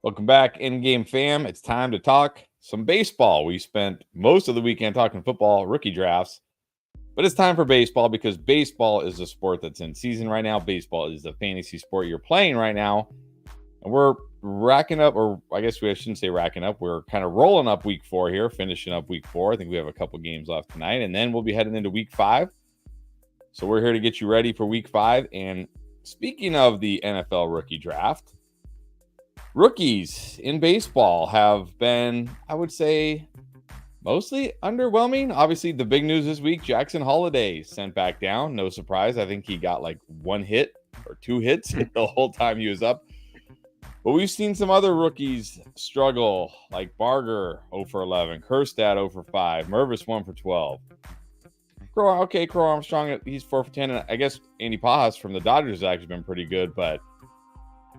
Welcome back, Endgame fam. It's time to talk some baseball. We spent most of the weekend talking football, rookie drafts, but it's time for baseball because baseball is a sport that's in season right now. Baseball is the fantasy sport you're playing right now. And we're racking up, or I guess I shouldn't say racking up. We're kind of rolling up week 4 here, finishing up week 4. I think we have a couple games left tonight, and then we'll be heading into week 5. So we're here to get you ready for week 5. And speaking of the NFL rookie draft, rookies in baseball have been, I would say, mostly underwhelming. Obviously, the big news this week, Jackson Holliday sent back down. No surprise. I think he got like 1 hit or 2 hits the whole time he was up. But we've seen some other rookies struggle, like Barger 0 for 11, Kerstad 0 for 5, Mervis 1 for 12. Crow Armstrong, he's 4 for 10. And I guess Andy Pajas from the Dodgers has actually been pretty good, but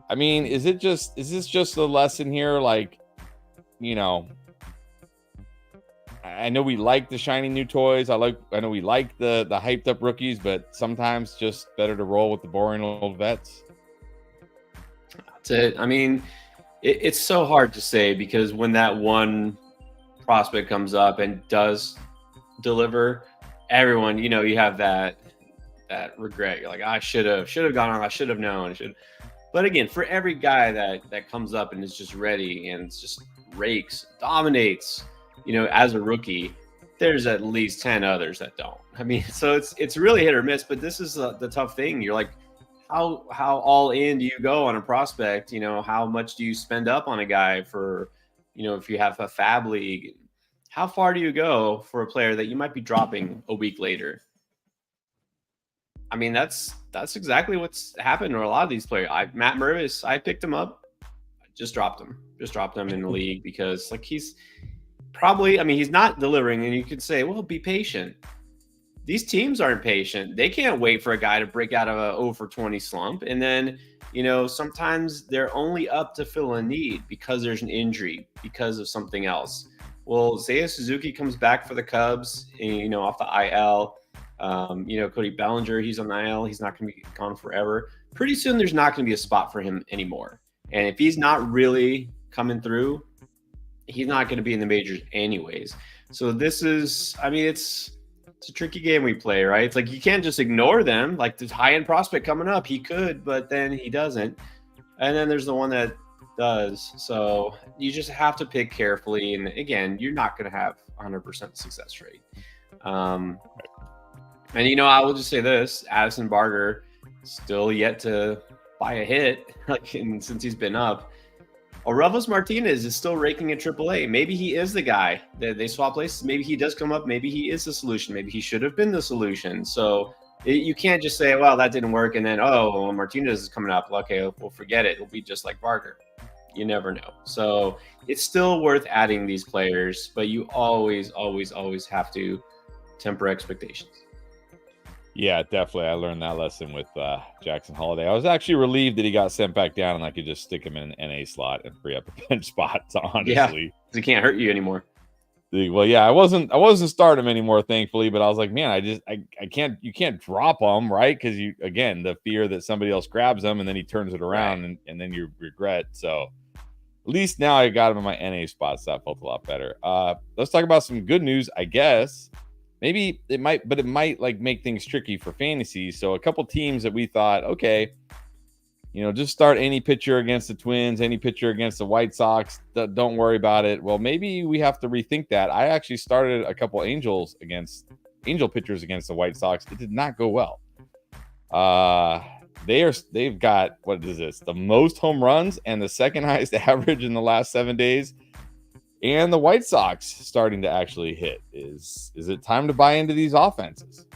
I mean, is this just a lesson here? Like, you know, I know we like the shiny new toys. I know we like the hyped up rookies, but sometimes just better to roll with the boring old vets. That's it. I mean, it's so hard to say because when that one prospect comes up and does deliver, everyone, you have that regret. You're like, I should have gone on. I should have known. But again, for every guy that comes up and is just ready and just rakes, dominates, as a rookie, there's at least 10 others that don't. I mean, so it's really hit or miss. But this is the tough thing. You're like, how all in do you go on a prospect? How much do you spend up on a guy for, if you have a fab league? How far do you go for a player that you might be dropping a week later? I mean, that's exactly what's happened to a lot of these players. Matt Mervis, I picked him up. I just dropped him in the league because he's probably, he's not delivering. And you could say, well, be patient. These teams aren't patient. They can't wait for a guy to break out of a 0 for 20 slump. And then, sometimes they're only up to fill a need because there's an injury, because of something else. Well, Seiya Suzuki comes back for the Cubs, off the IL. Cody Bellinger, he's on the IL. He's not going to be gone forever. Pretty soon, there's not going to be a spot for him anymore. And if he's not really coming through, he's not going to be in the majors anyways. So this is, it's a tricky game we play, right? It's like you can't just ignore them. Like this high-end prospect coming up, he could, but then he doesn't. And then there's the one that does. So you just have to pick carefully. And again, you're not going to have 100% success rate. And, I will just say this, Addison Barger still yet to buy a hit, since he's been up. Orelvis Martinez is still raking at AAA. Maybe he is the guy that they swap places. Maybe he does come up. Maybe he is the solution. Maybe he should have been the solution. So you can't just say, well, that didn't work. And then, Martinez is coming up. Okay, we'll forget it. It'll be just like Barger. You never know. So it's still worth adding these players, but you always, always, always have to temper expectations. Yeah, definitely. I learned that lesson with Jackson Holliday. I was actually relieved that he got sent back down and I could just stick him in an NA slot and free up a bench spot, honestly. Yeah, he can't hurt you anymore. Well, yeah, I wasn't starting him anymore, thankfully, but I was like, man, I can't, you can't drop him, right? Because again, the fear that somebody else grabs him and then he turns it around, right, and then you regret. So at least now I got him in my NA spot, so that felt a lot better. Let's talk about some good news, I guess. Maybe it might make things tricky for fantasy. So a couple teams that we thought, okay, just start any pitcher against the Twins, any pitcher against the White Sox. Don't worry about it. Well, maybe we have to rethink that. I actually started a couple Angel pitchers against the White Sox. It did not go well. They've got, what is this? The most home runs and the second highest average in the last 7 days. And the White Sox starting to actually hit. Is it time to buy into these offenses?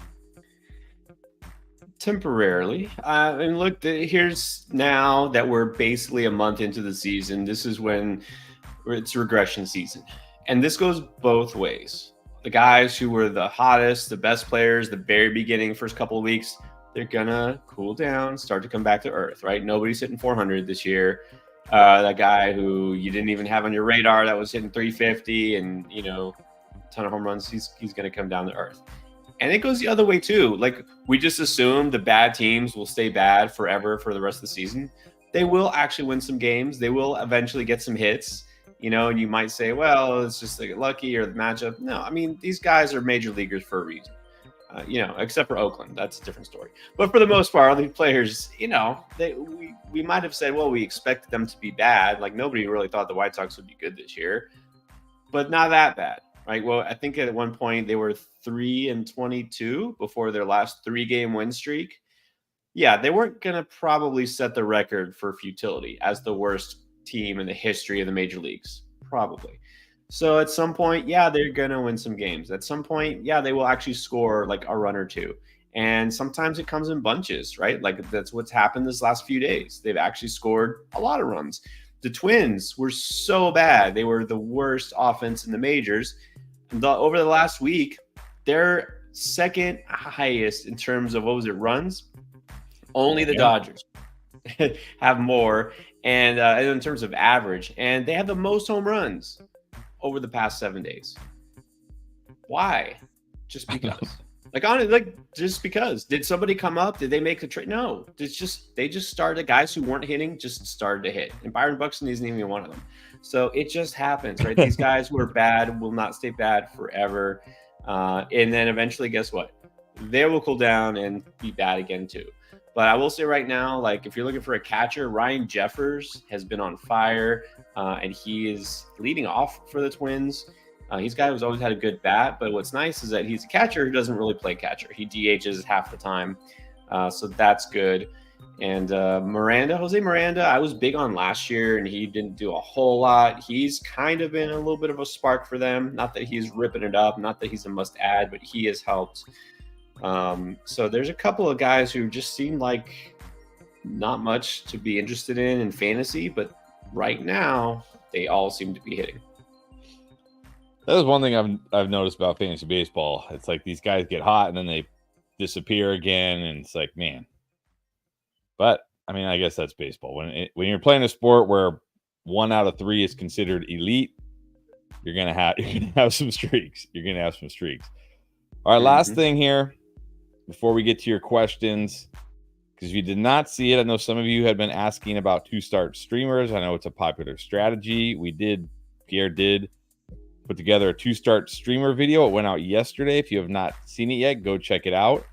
Temporarily. And look, here's now that we're basically a month into the season. This is when it's regression season. And this goes both ways. The guys who were the hottest, the best players, the very beginning, first couple of weeks, they're going to cool down, start to come back to earth, right? Nobody's hitting 400 this year. That guy who you didn't even have on your radar that was hitting 350 and, a ton of home runs, he's going to come down to earth. And it goes the other way too. Like, we just assume the bad teams will stay bad forever for the rest of the season. they will actually win some games. They will eventually get some hits, and you might say, well, it's just like lucky or the matchup. No, I mean, these guys are major leaguers for a reason. Except for Oakland, that's a different story. But for the most part, all these players, we might have said, well, we expected them to be bad. Like nobody really thought the White Sox would be good this year, but not that bad, right? Well, I think at one point they were 3-22 before their last 3-game win streak. Yeah, they weren't going to probably set the record for futility as the worst team in the history of the major leagues, probably. So at some point, yeah, they're going to win some games. At some point, yeah, they will actually score like a run or two. And sometimes it comes in bunches, right? Like that's what's happened this last few days. They've actually scored a lot of runs. The Twins were so bad. They were the worst offense in the majors. Over the last week, they're second highest in terms of, runs? Only the Dodgers have more. And in terms of average, and they have the most home runs over the past 7 days. Why? Just because. Just because. Did somebody come up? Did they make the trade? No. They just started. Guys who weren't hitting just started to hit. And Byron Buxton isn't even one of them. So it just happens, right? These guys who are bad will not stay bad forever. And then eventually, guess what? They will cool down and be bad again too. But I will say right now, like if you're looking for a catcher, Ryan Jeffers has been on fire, and he is leading off for the Twins. He's a guy who's always had a good bat, but what's nice is that he's a catcher who doesn't really play catcher. He DHs half the time, so that's good. And Jose Miranda, I was big on last year, and he didn't do a whole lot. He's kind of been a little bit of a spark for them. Not that he's ripping it up, not that he's a must-add, but he has helped. So there's a couple of guys who just seem like not much to be interested in fantasy, but right now they all seem to be hitting. That is one thing I've noticed about fantasy baseball. It's like these guys get hot and then they disappear again, and it's like, man. But I mean, I guess that's baseball. When you're playing a sport where 1 out of 3 is considered elite, you're gonna have some streaks. All right, last thing here before we get to your questions, because if you did not see it, I know some of you had been asking about 2-start streamers. I know it's a popular strategy. Pierre did put together a 2-start streamer video. It went out yesterday. If you have not seen it yet, go check it out.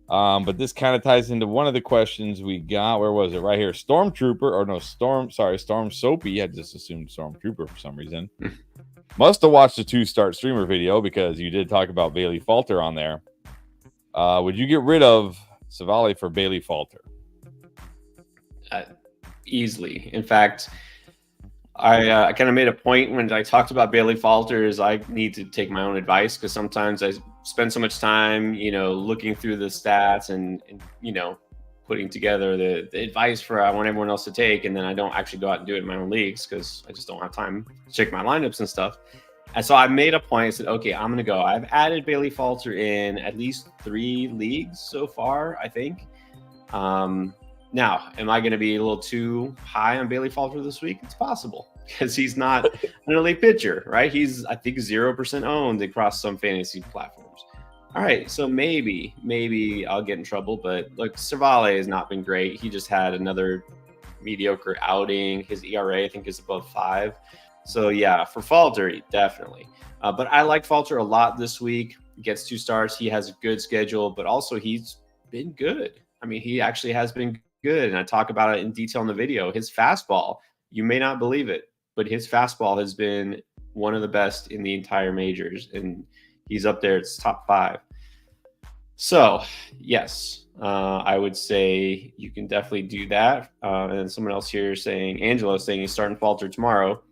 But this kind of ties into one of the questions we got. Where was it? Right here. Storm Soapy. I just assumed Stormtrooper for some reason. Must have watched the 2-start streamer video because you did talk about Bailey Falter on there. Would you get rid of Savali for Bailey Falter? Easily. In fact, I kind of made a point when I talked about Bailey Falter is I need to take my own advice, because sometimes I spend so much time, looking through the stats and putting together the advice I want everyone else to take, and then I don't actually go out and do it in my own leagues because I just don't have time to check my lineups and stuff. And so I made a point. I said, okay, I'm going to go. I've added Bailey Falter in at least 3 leagues so far, I think. Now, am I going to be a little too high on Bailey Falter this week? It's possible, because he's not an elite pitcher, right? He's, I think, 0% owned across some fantasy platforms. All right, so maybe I'll get in trouble. But look, Savale has not been great. He just had another mediocre outing. His ERA, I think, is above 5. So yeah, for Falter, definitely. But I like Falter a lot this week. He gets 2 starts. He has a good schedule, but also he's been good. I mean, he actually has been good. And I talk about it in detail in the video. His fastball, you may not believe it, but his fastball has been one of the best in the entire majors. And he's up there. It's top 5. So yes, I would say you can definitely do that. And then someone else here Angelo saying he's starting Falter tomorrow.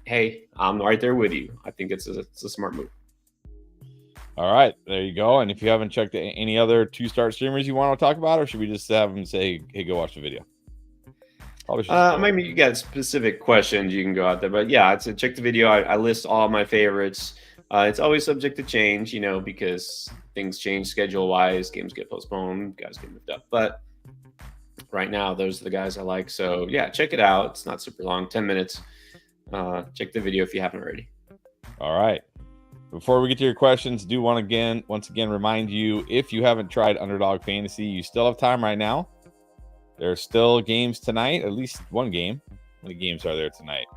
Hey, I'm right there with you. I think it's a smart move. All right, there you go. And if you haven't checked any other 2-start streamers you want to talk about, or should we just have them say, hey, go watch the video? Maybe you got specific questions, you can go out there. But yeah, check the video. I list all my favorites. It's always subject to change, because things change schedule-wise. Games get postponed. Guys get moved up. But right now, those are the guys I like. So yeah, check it out. It's not super long, 10 minutes. Check the video if you haven't already. All right. Before we get to your questions, do want once again remind you, if you haven't tried Underdog Fantasy, you still have time right now. There's still games tonight, at least one game. How many games are there tonight?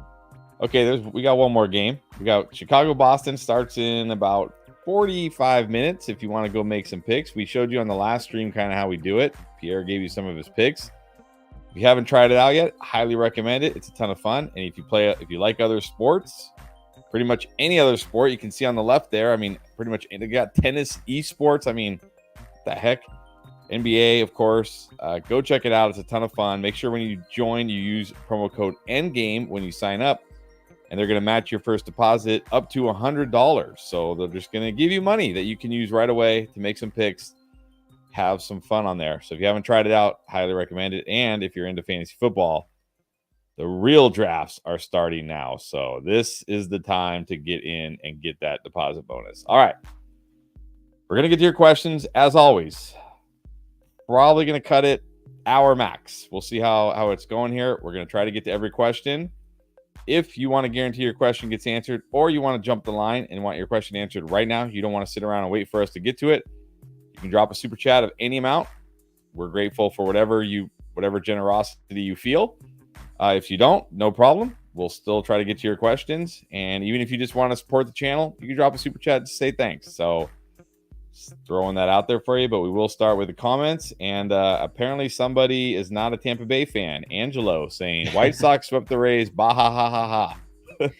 Okay, we got one more game. We got Chicago-Boston starts in about 45 minutes if you want to go make some picks. We showed you on the last stream kind of how we do it. Pierre gave you some of his picks. If you haven't tried it out yet, highly recommend it. It's a ton of fun. And if you like other sports, pretty much any other sport, you can see on the left there. I mean, pretty much they got tennis, esports. I mean, what the heck? NBA, of course. Go check it out. It's a ton of fun. Make sure when you join, you use promo code Endgame when you sign up, and they're going to match your first deposit up to $100. So they're just going to give you money that you can use right away to make some picks, have some fun on there. So if you haven't tried it out, highly recommend it. And if you're into fantasy football, the real drafts are starting now. So this is the time to get in and get that deposit bonus. All right. We're going to get to your questions as always. Probably going to cut it hour max. We'll see how it's going here. We're going to try to get to every question. If you want to guarantee your question gets answered, or you want to jump the line and want your question answered right now, you don't want to sit around and wait for us to get to it, you can drop a super chat of any amount. We're grateful for whatever generosity you feel. If you don't, no problem. We'll still try to get to your questions. And even if you just want to support the channel, you can drop a super chat to say thanks. So just throwing that out there for you, but we will start with the comments. And apparently somebody is not a Tampa Bay fan. Angelo saying, White Sox swept the Rays. Bah, ha, ha, ha, ha.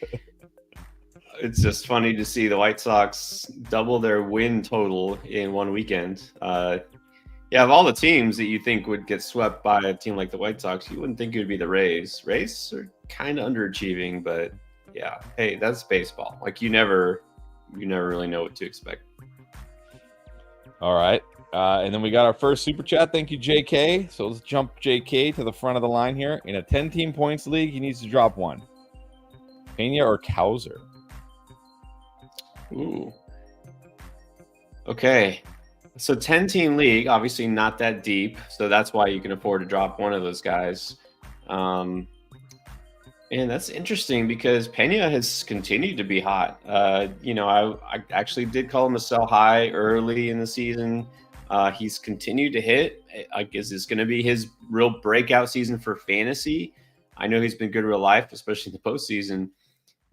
It's just funny to see the White Sox double their win total in one weekend. Yeah, of all the teams that you think would get swept by a team like the White Sox, you wouldn't think it would be the Rays. Rays are kind of underachieving, but yeah, hey, that's baseball. Like you never really know what to expect. All right. And then we got our first super chat. Thank you, JK. So let's jump JK to the front of the line here. In a 10-team points league, he needs to drop one. Pena or Cowser? Ooh. Okay. So 10-team league, obviously not that deep. So that's why you can afford to drop one of those guys. And that's interesting because Pena has continued to be hot. I actually did call him a sell high early in the season. He's continued to hit. I guess this is going to be his real breakout season for fantasy. I know he's been good real life, especially in the postseason.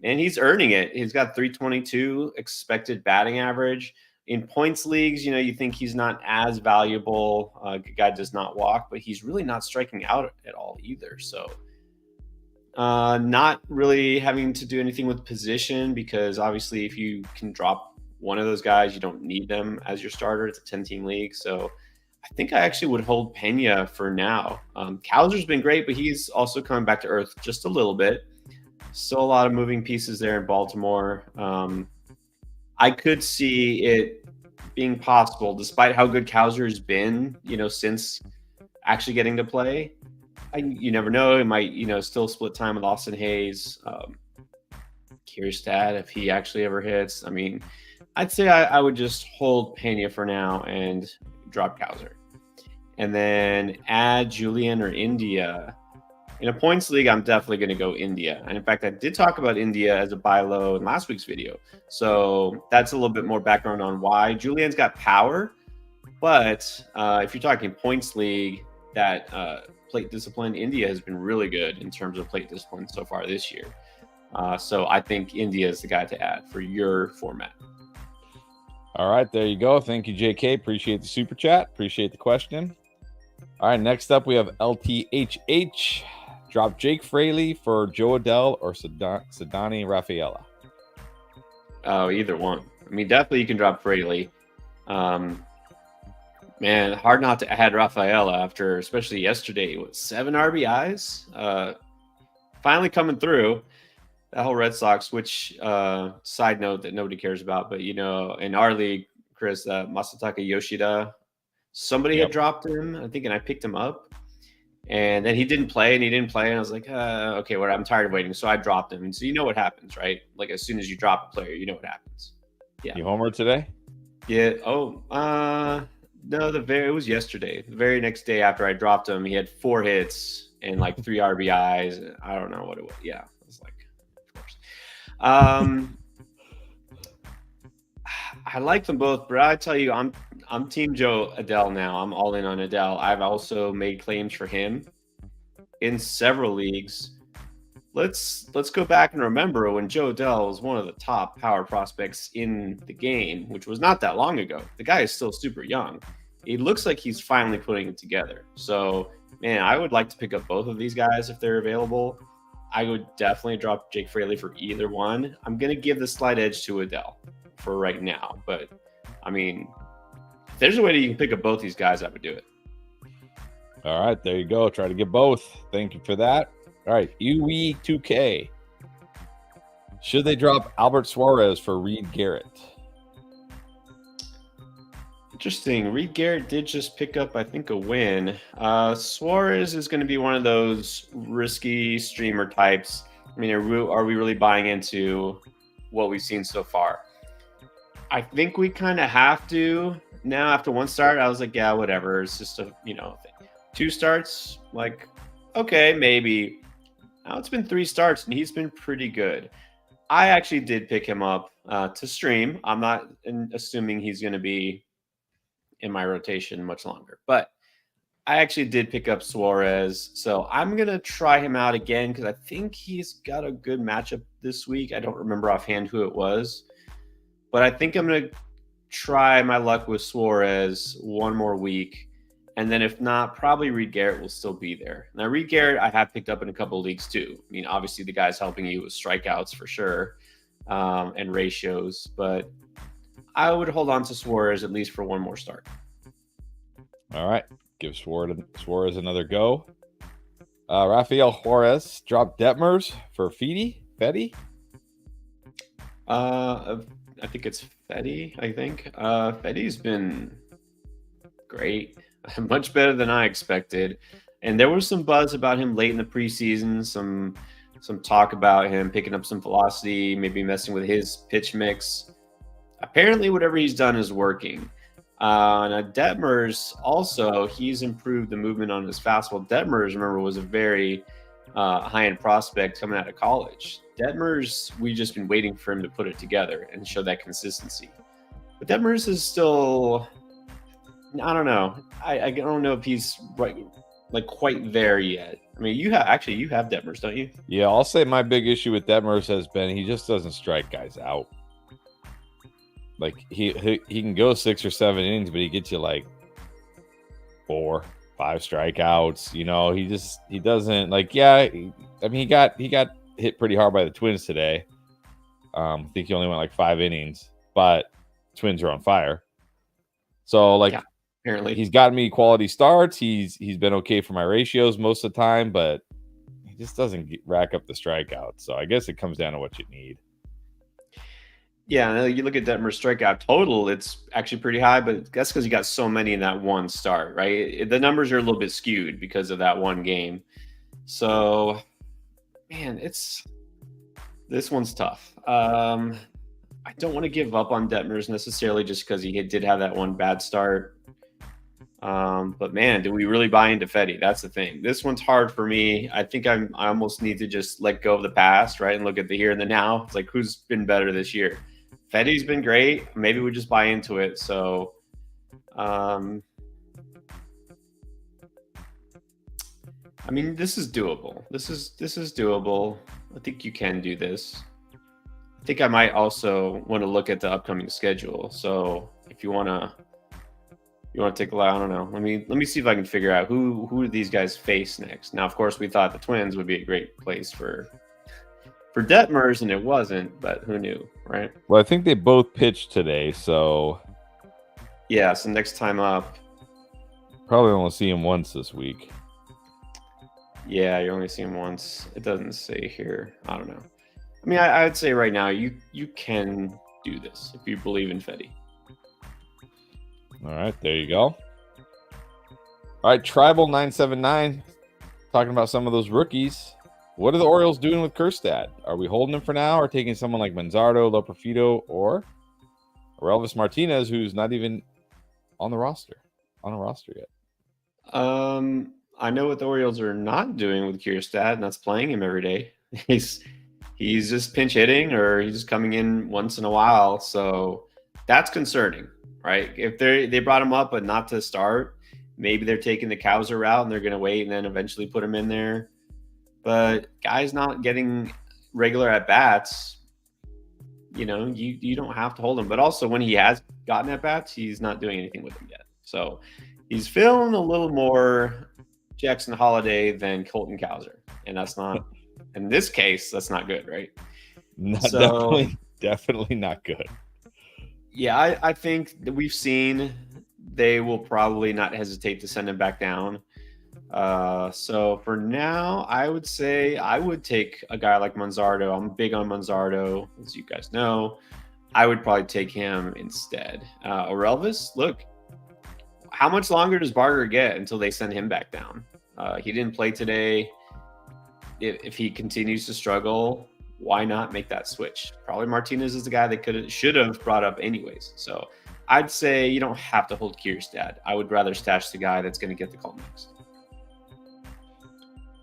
And he's earning it. He's got 322 expected batting average. In points leagues, you think he's not as valuable. Guy does not walk, but he's really not striking out at all either. So not really having to do anything with position because obviously if you can drop one of those guys, you don't need them as your starter. It's a 10-team league. So I think I actually would hold Pena for now. Cowser's been great, but he's also coming back to earth just a little bit. Still a lot of moving pieces there in Baltimore. I could see it being possible, despite how good Cowser's been, since actually getting to play. You never know. It might, still split time with Austin Hayes. Kierstad, if he actually ever hits. I mean, I'd say I would just hold Pena for now and drop Cowser. And then add Julian or India. In a points league, I'm definitely going to go India. And in fact, I did talk about India as a buy low in last week's video. So that's a little bit more background on why. Julian's got power, but if you're talking points league, that plate discipline, India has been really good in terms of plate discipline so far this year. So I think India is the guy to add for your format. All right, there you go. Thank you, JK. Appreciate the super chat. Appreciate the question. All right, next up we have LTHH. Drop Jake Fraley for Joe Adell or Sedani Rafaela. Oh, either one. I mean, definitely you can drop Fraley. Man, hard not to add Rafaela after, especially yesterday, 7 RBIs. Finally coming through. That whole Red Sox, which side note that nobody cares about, but in our league, Chris, Masataka Yoshida, somebody had dropped him, I think, and I picked him up. And then he didn't play, and I was like, okay, I'm tired of waiting. So I dropped him. And so you know what happens, right? Like as soon as you drop a player, you know what happens. Yeah. You homered today? Yeah. Oh, no, it was yesterday. The very next day after I dropped him, he had 4 hits and like 3 RBIs. I don't know what it was. Yeah. I was like, of course. I like them both, but I tell you, I'm Team Joe Adele now. I'm all in on Adele. I've also made claims for him in several leagues. Let's go back and remember when Joe Adele was one of the top power prospects in the game, which was not that long ago. The guy is still super young. It looks like he's finally putting it together. So, man, I would like to pick up both of these guys if they're available. I would definitely drop Jake Fraley for either one. I'm going to give the slight edge to Adele for right now. But, I mean, if there's a way that you can pick up both these guys, I would do it. All right, there you go. Try to get both. Thank you for that. All right, UE2K. Should they drop Albert Suarez for Reed Garrett? Interesting. Reed Garrett did just pick up, I think, a win. Suarez is going to be one of those risky streamer types. I mean, are we really buying into what we've seen so far? I think we kind of have to. Now, after one start, I was like, yeah, whatever. It's just a, thing. 2 starts, like, okay, maybe. Now it's been 3 starts, and he's been pretty good. I actually did pick him up to stream. I'm not assuming he's going to be in my rotation much longer, but I actually did pick up Suarez. So I'm going to try him out again because I think he's got a good matchup this week. I don't remember offhand who it was, but I think I'm going to try my luck with Suarez one more week. And then if not, probably Reed Garrett will still be there. Now, Reed Garrett, I have picked up in a couple of leagues too. I mean, obviously the guy's helping you with strikeouts for sure and ratios, but I would hold on to Suarez at least for one more start. All right. Give Suarez another go. Rafael Juarez dropped Detmers for Fetty. I think it's Fetty, Fetty's been great. Much better than I expected. And there was some buzz about him late in the preseason, some talk about him picking up some velocity, maybe messing with his pitch mix. Apparently, whatever he's done is working. Now, Detmers also, he's improved the movement on his fastball. Detmers, remember, was a very high-end prospect coming out of college. Detmers, we've just been waiting for him to put it together and show that consistency. But Detmers is still, I don't know. I don't know if he's quite there yet. I mean, you have Detmers, don't you? Yeah, I'll say my big issue with Detmers has been he just doesn't strike guys out. Like he can go 6 or 7 innings, but he gets you like 4, 5 strikeouts. He doesn't like. Yeah, I mean he got hit pretty hard by the Twins today. I think he only went like 5 innings, but Twins are on fire. So apparently he's gotten me quality starts. He's been okay for my ratios most of the time, but he just doesn't rack up the strikeouts. So I guess it comes down to what you need. Yeah, you look at Detmer's strikeout total, it's actually pretty high, but that's because he got so many in that one start, right? The numbers are a little bit skewed because of that one game. So, man, this one's tough. I don't want to give up on Detmers necessarily just because he did have that one bad start. But man, do we really buy into Fetty? That's the thing. This one's hard for me. I think I almost need to just let go of the past, right? And look at the here and the now. It's like, who's been better this year? Fetty's been great. Maybe we just buy into it. So, I mean, this is doable. This is doable. I think you can do this. I think I might also want to look at the upcoming schedule. So if you want to take a look, I don't know. Let me see if I can figure out who these guys face next. Now, of course, we thought the Twins would be a great place for Detmers, and it wasn't, but who knew, right? Well, I think they both pitched today, so yeah. So next time up, probably only see him once this week. Yeah, you only see him once. It doesn't say here. I don't know. I mean, I would say right now you can do this if you believe in Fetty. All right, there you go. All right, Tribal 979 talking about some of those rookies. What are the Orioles doing with Kjerstad? Are we holding him for now or taking someone like Manzardo, Loperfido, or Elvis Martinez, who's not even on a roster yet? I know what the Orioles are not doing with Kjerstad, and that's playing him every day. He's just pinch hitting, or he's just coming in once in a while. So that's concerning, right? If they brought him up, but not to start, maybe they're taking the Cowser route and they're going to wait and then eventually put him in there. But guys not getting regular at bats, you don't have to hold him. But also when he has gotten at bats, he's not doing anything with them yet. So he's feeling a little more Jackson Holiday than Colton Cowser, and that's not, in this case, that's not good, right? Definitely not good. Yeah, I think that we've seen they will probably not hesitate to send him back down. So for now, I would say I would take a guy like Manzardo. I'm big on Manzardo, as you guys know. I would probably take him instead. Orelvis, look, how much longer does Barger get until they send him back down? He didn't play today. If he continues to struggle, why not make that switch? Probably Martinez is the guy they should have brought up anyways. So I'd say you don't have to hold Kierstad. I would rather stash the guy that's going to get the call next.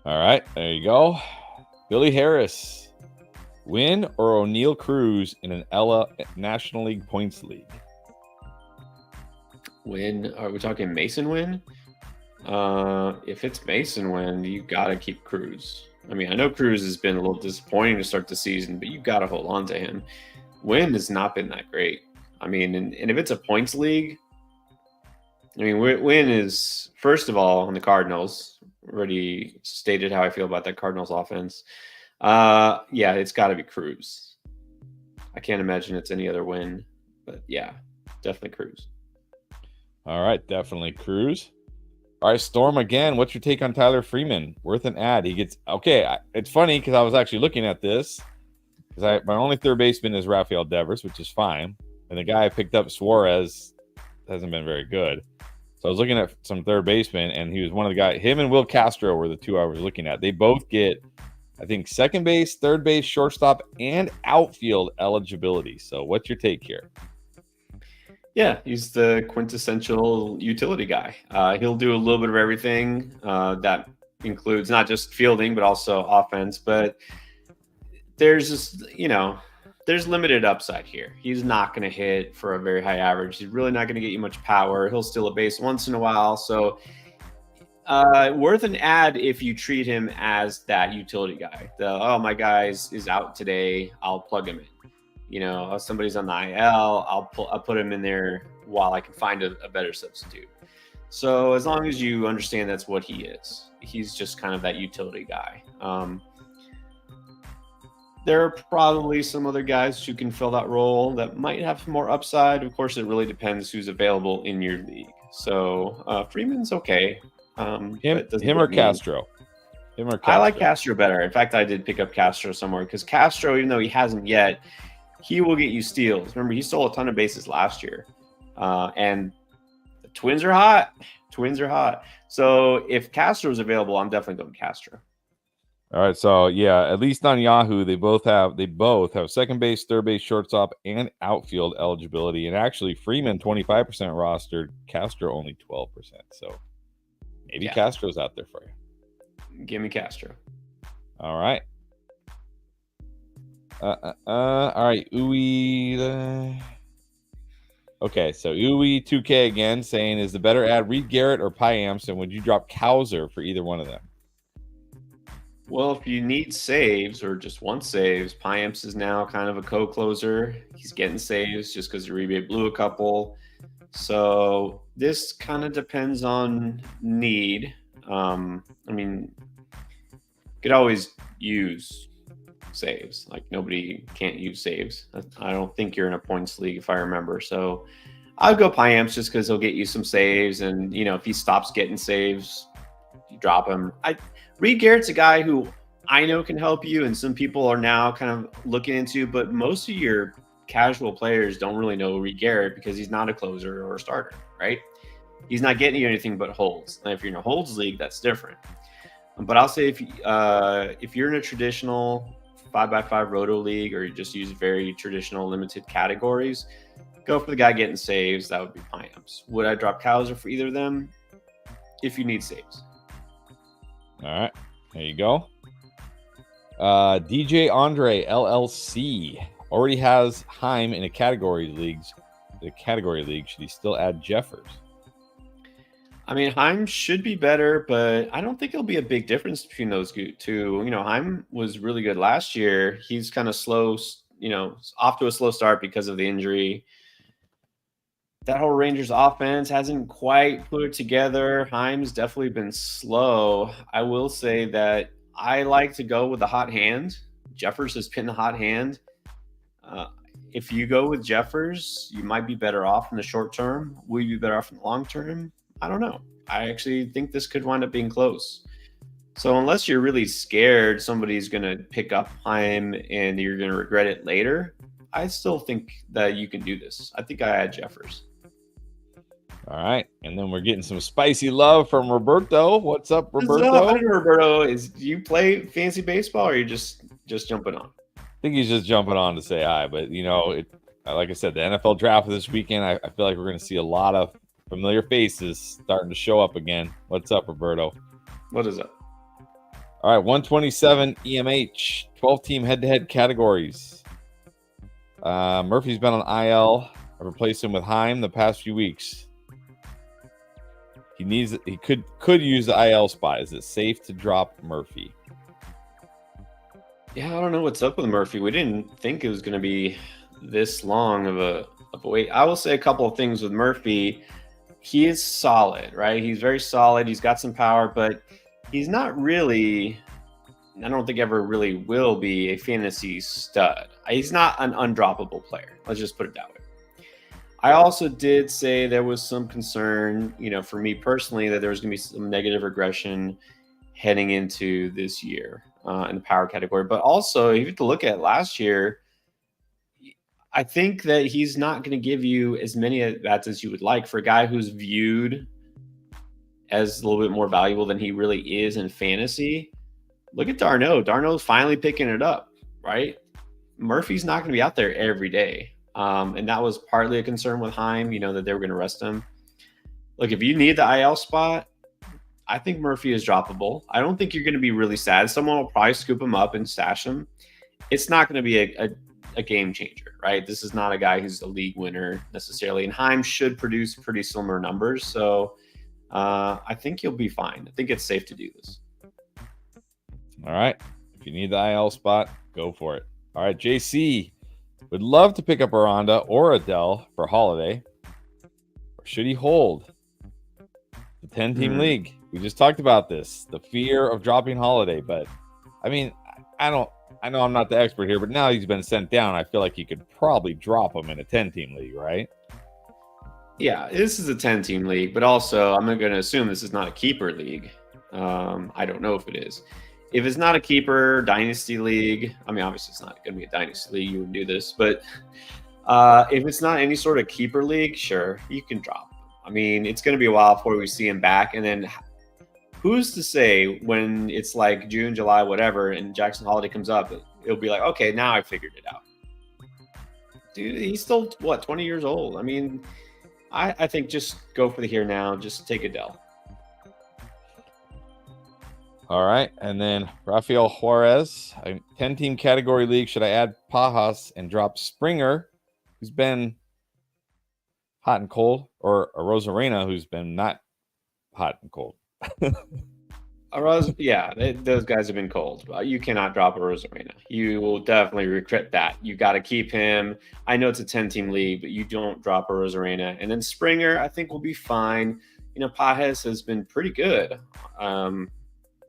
All right, there you go. Billy Harris, Wynn or O'Neal Cruz in an Ella National League Points League? Wynn? Are we talking Mason Wynn? If it's Mason Wynn, you got to keep Cruz. I mean, I know Cruz has been a little disappointing to start the season, but you got to hold on to him. Wynn has not been that great. I mean, and if it's a points league, I mean, Wynn is, first of all, on the Cardinals. Already stated how I feel about that Cardinals offense. Yeah, it's got to be Cruz. I can't imagine it's any other Wynn, but yeah, definitely Cruz. All right, definitely Cruz. All right, Storm again. What's your take on Tyler Freeman? Worth an ad. He gets okay. It's funny because I was actually looking at this because my only third baseman is Rafael Devers, which is fine, and the guy I picked up, Suarez, hasn't been very good. So I was looking at some third baseman, and he was one of the guys. Him and Will Castro were the two I was looking at. They both get, I think, second base, third base, shortstop, and outfield eligibility. So what's your take here? Yeah, he's the quintessential utility guy. He'll do a little bit of everything. That includes not just fielding, but also offense. But there's just, there's limited upside here. He's not going to hit for a very high average. He's really not going to get you much power. He'll steal a base once in a while. So worth an ad if you treat him as that utility guy. My guy is out today, I'll plug him in. If somebody's on the IL, I'll put him in there while I can find a better substitute. So as long as you understand that's what he is, he's just kind of that utility guy. There are probably some other guys who can fill that role that might have more upside. Of course, it really depends who's available in your league. So Freeman's okay. Him or Castro? I like Castro better. In fact, I did pick up Castro somewhere because Castro, even though he hasn't yet, he will get you steals. Remember, he stole a ton of bases last year. And the Twins are hot. So if Castro is available, I'm definitely going Castro. All right. So, yeah, at least on Yahoo, they both have second base, third base, shortstop, and outfield eligibility. And actually, Freeman, 25% rostered, Castro only 12%. So maybe Castro's out there for you. Give me Castro. All right. All right, Uwe. Okay, so Uwe 2K again saying, is the better ad Reed Garrett or Piamps, and would you drop Cowser for either one of them? Well, if you need saves or just want saves, Piamps is now kind of a co-closer. He's getting saves just because Uribe blew a couple. So this kind of depends on need. I mean, you could always use saves. Like, nobody can't use saves. I don't think you're in a points league, if I remember. So I'll go Piamps just because he'll get you some saves. And, if he stops getting saves, you drop him. Reed Garrett's a guy who I know can help you, and some people are now kind of looking into, but most of your casual players don't really know Reed Garrett because he's not a closer or a starter, right? He's not getting you anything but holds. And if you're in a holds league, that's different. But I'll say if you're in a traditional 5x5 roto league, or you just use very traditional limited categories, go for the guy getting saves. That would be Piamps. Would I drop Cowser for either of them? If you need saves. All right, there you go. DJ Andre LLC already has Heim in a category leagues. the category league, should he still add Jeffers? I mean, Heim should be better, but I don't think it'll be a big difference between those two. Heim was really good last year. He's kind of slow, off to a slow start because of the injury. That whole Rangers offense hasn't quite put it together. Heim's definitely been slow. I will say that I like to go with the hot hand. Jeffers has been the hot hand. If you go with Jeffers, you might be better off in the short term. Will you be better off in the long term? I don't know. I actually think this could wind up being close. So unless you're really scared somebody's going to pick up Heim and you're going to regret it later, I still think that you can do this. I think I had Jeffers. All right. And then we're getting some spicy love from Roberto. What's up, Roberto? What's up, Roberto? Do you play fantasy baseball or are you just jumping on? I think he's just jumping on to say hi. But, like I said, the NFL draft this weekend, I feel like we're going to see a lot of familiar faces starting to show up again. What's up, Roberto? What is up? All right, 127 EMH, 12-team head-to-head categories. Murphy's been on IL. I replaced him with Heim the past few weeks. He could use the IL spot. Is it safe to drop Murphy? Yeah, I don't know what's up with Murphy. We didn't think it was going to be this long of a wait. I will say a couple of things with Murphy. He is solid, right? He's very solid. He's got some power, but he's not really, I don't think ever really will be a fantasy stud. He's not an undroppable player. Let's just put it that way. I also did say there was some concern, for me personally, that there was going to be some negative regression heading into this year in the power category. But also, if you have to look at last year, I think that he's not going to give you as many at-bats as you would like for a guy who's viewed as a little bit more valuable than he really is in fantasy. Look at Darno. Darno's finally picking it up, right? Murphy's not going to be out there every day. And that was partly a concern with Heim, that they were going to rest him. Look, if you need the IL spot, I think Murphy is droppable. I don't think you're going to be really sad. Someone will probably scoop him up and stash him. It's not going to be a game changer, right? This is not a guy who's a league winner necessarily. And Heim should produce pretty similar numbers. So I think you'll be fine. I think it's safe to do this. All right. If you need the IL spot, go for it. All right, JC would love to pick up Aranda or Adele for Holiday. Or should he hold the 10-team league? We just talked about this, the fear of dropping Holiday. But, I mean, I know I'm not the expert here, but now he's been sent down. I feel like you could probably drop him in a 10-team league, right? Yeah, this is a 10-team league, but also I'm going to assume this is not a keeper league. I don't know if it is. If it's not a keeper dynasty league, I mean, obviously it's not going to be a dynasty league. You would do this, but if it's not any sort of keeper league, sure, you can drop him. I mean, it's going to be a while before we see him back. And then who's to say when it's like June, July, whatever, and Jackson Holiday comes up, it'll be like, okay, now I figured it out. Dude, he's still, 20 years old? I mean, I think just go for the here now. Just take Adele. All right. And then Rafael Juarez, a 10-team category league. Should I add Pajas and drop Springer, who's been hot and cold, or a Rosarena, who's been not hot and cold? Yeah, those guys have been cold. You cannot drop a Rosarena. You will definitely regret that. You got to keep him. I know it's a 10-team league, but you don't drop a Rosarena. And then Springer, I think, will be fine. Pajas has been pretty good.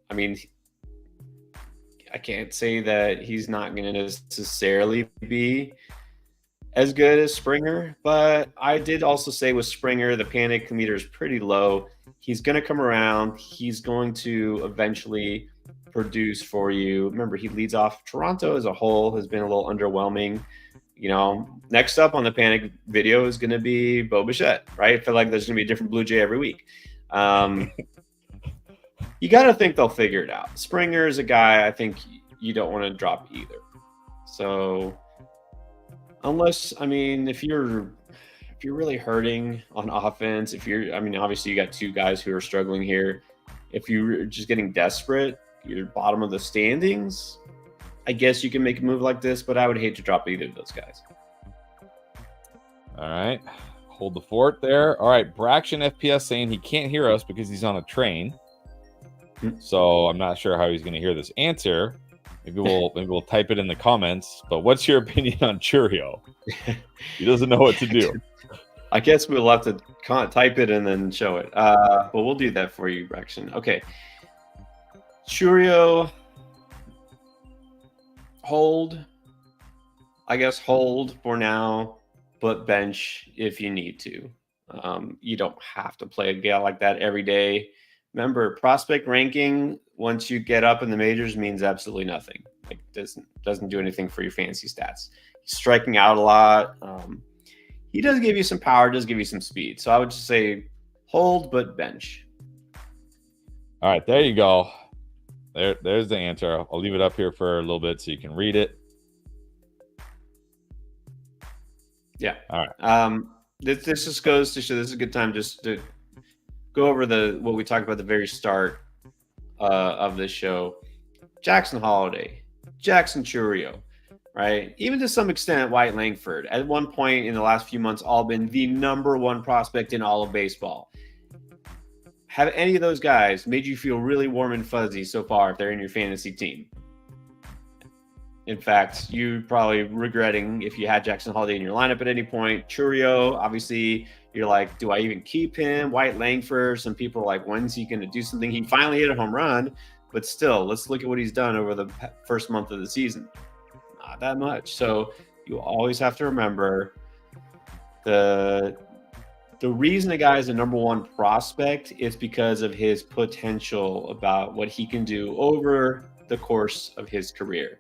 I mean, I can't say that he's not going to necessarily be as good as Springer, but I did also say with Springer, the panic meter is pretty low. He's going to come around. He's going to eventually produce for you. Remember, he leads off. Toronto as a whole has been a little underwhelming. Next up on the panic video is going to be Bo Bichette, right? I feel like there's going to be a different Blue Jay every week. You got to think they'll figure it out. Springer is a guy I think you don't want to drop either. So unless, if you're really hurting on offense, obviously you got two guys who are struggling here. If you're just getting desperate, you're bottom of the standings, I guess you can make a move like this, but I would hate to drop either of those guys. All right. Hold the fort there. All right. Braction FPS saying he can't hear us because he's on a train. So I'm not sure how he's going to hear this answer. Maybe we'll type it in the comments. But what's your opinion on Churio? He doesn't know what to do. I guess we'll have to type it and then show it. But we'll do that for you, Braction. Okay. Churio, hold. I guess hold for now, but bench if you need to. You don't have to play a guy like that every day. Remember, prospect ranking once you get up in the majors means absolutely nothing. Like doesn't do anything for your fantasy stats. He's striking out a lot. He does give you some power, does give you some speed. So I would just say hold, but bench. All right, there you go. There's the answer. I'll leave it up here for a little bit so you can read it. Yeah. All right. This just goes to show this is a good time just to go over what we talked about at the very start of this show. Jackson Holiday, Jackson Churio, right? Even to some extent, White Langford. At one point in the last few months, all been the number one prospect in all of baseball. Have any of those guys made you feel really warm and fuzzy so far if they're in your fantasy team? In fact, you're probably regretting if you had Jackson Holiday in your lineup at any point. Churio, obviously, you're like, do I even keep him? White Langford, some people are like, when's he going to do something? He finally hit a home run, but still, let's look at what he's done over the first month of the season. Not that much. So you always have to remember the reason a guy is a number one prospect is because of his potential about what he can do over the course of his career.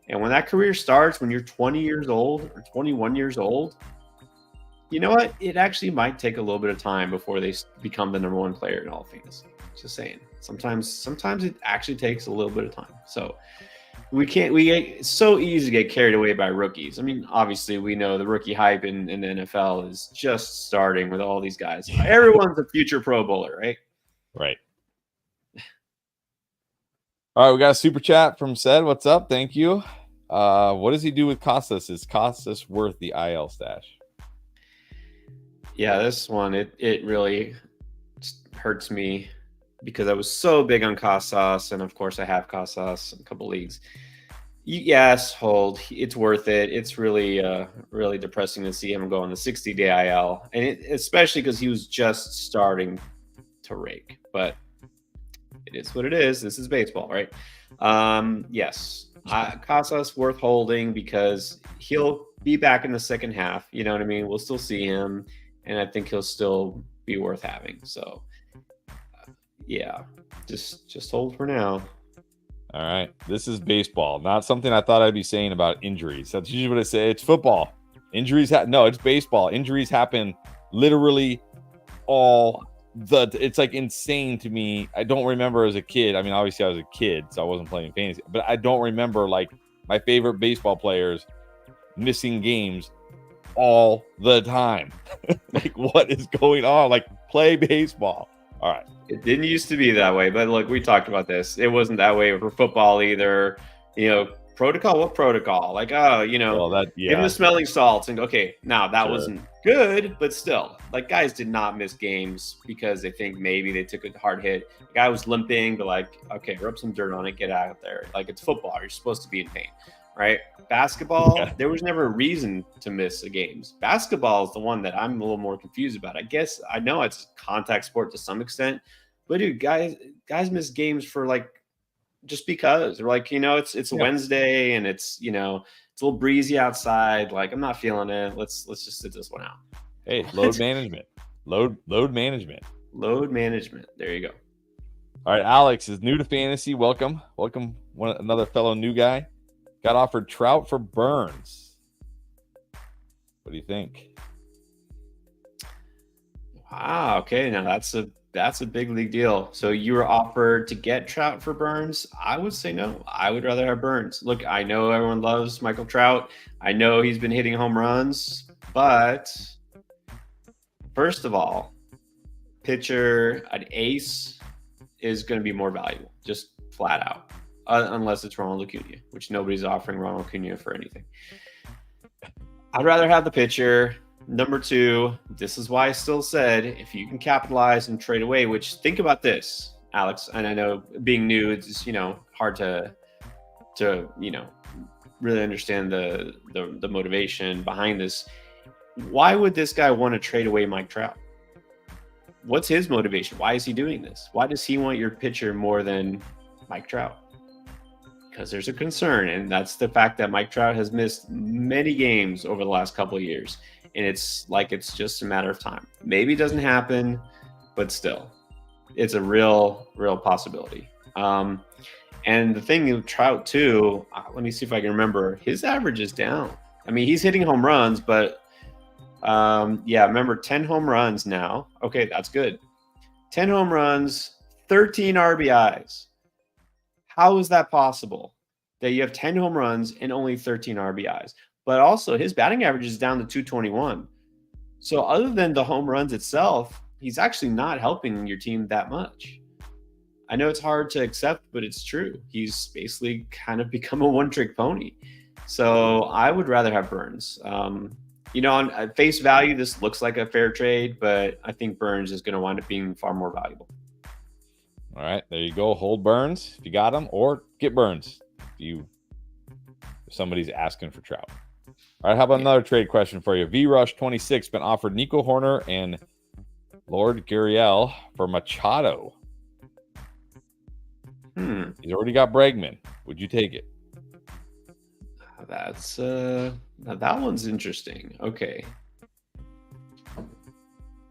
And when that career starts, when you're 20 years old or 21 years old, you know what? It actually might take a little bit of time before they become the number one player in all of fantasy. Just saying. Sometimes it actually takes a little bit of time. So it's so easy to get carried away by rookies. I mean, obviously we know the rookie hype in the NFL is just starting with all these guys. Everyone's a future Pro Bowler, right? Right. All right, we got a super chat from Sed. What's up? Thank you. What does he do with Costas? Is Costas worth the IL stash? Yeah, this one, it really hurts me because I was so big on Costas, and of course I have Costas in a couple leagues. Yes, hold. It's worth it. It's really really depressing to see him go on the 60-day IL, and especially because he was just starting to rake. But it is what it is. This is baseball, right? Yes, Casas worth holding because he'll be back in the second half. You know what I mean? We'll still see him, and I think he'll still be worth having. So, yeah, just hold for now. All right. This is baseball, not something I thought I'd be saying about injuries. That's usually what I say. It's football. Injuries no, it's baseball. Injuries happen literally it's like insane to me. I don't remember as a kid. I mean, obviously I was a kid, so I wasn't playing fantasy, but I don't remember like my favorite baseball players missing games all the time. Like, what is going on? Like, play baseball. All right. It didn't used to be that way, but look, we talked about this. It wasn't that way for football either. You know, protocol? What protocol? Like, give him the smelling salts and okay, now that wasn't good, but still, like, guys did not miss games because they think maybe they took a hard hit. The guy was limping, but like, okay, rub some dirt on it, get out there. Like, it's football. You're supposed to be in pain, right? Basketball, there was never a reason to miss a games. Basketball is the one that I'm a little more confused about. I guess I know it's a contact sport to some extent, but dude, guys miss games for like just because they're like, it's a Wednesday and it's it's a little breezy outside. Like, I'm not feeling it. Let's just sit this one out. Hey, load management. Load management. Load management. There you go. All right, Alex is new to fantasy. Welcome, another fellow new guy. Got offered Trout for Burns. What do you think? Wow. Okay. Now that's a big league deal. So you were offered to get Trout for Burns. I would say no. I would rather have Burns. Look, I know everyone loves Michael Trout. I know he's been hitting home runs, but first of all, pitcher, an ace is going to be more valuable, just flat out. Unless it's Ronald Acuna, which nobody's offering Ronald Acuna for anything. I'd rather have the pitcher. Number 2, this is why I still said if you can capitalize and trade away, which think about this, Alex, and I know being new, it's hard to really understand the motivation behind this. Why would this guy want to trade away Mike Trout? What's his motivation? Why is he doing this? Why does he want your pitcher more than Mike Trout? Because there's a concern, and that's the fact that Mike Trout has missed many games over the last couple of years, and it's just a matter of time. Maybe it doesn't happen, but still, it's a real possibility. And the thing with Trout too, let me see if I can remember, his average is down. I mean, he's hitting home runs, but remember 10 home runs now. Okay, that's good. 10 home runs, 13 RBIs. How is that possible that you have 10 home runs and only 13 RBIs? But also his batting average is down to 221. So other than the home runs itself, he's actually not helping your team that much. I know it's hard to accept, but it's true. He's basically kind of become a one-trick pony. So I would rather have Burns. On face value, this looks like a fair trade, but I think Burns is going to wind up being far more valuable. All right, there you go. Hold Burns if you got him, or get Burns if somebody's asking for Trout. All right, how about another trade question for you? VRush26 been offered Nico Horner and Lord Gurriel for Machado. He's already got Bregman. Would you take it? That's that one's interesting. Okay.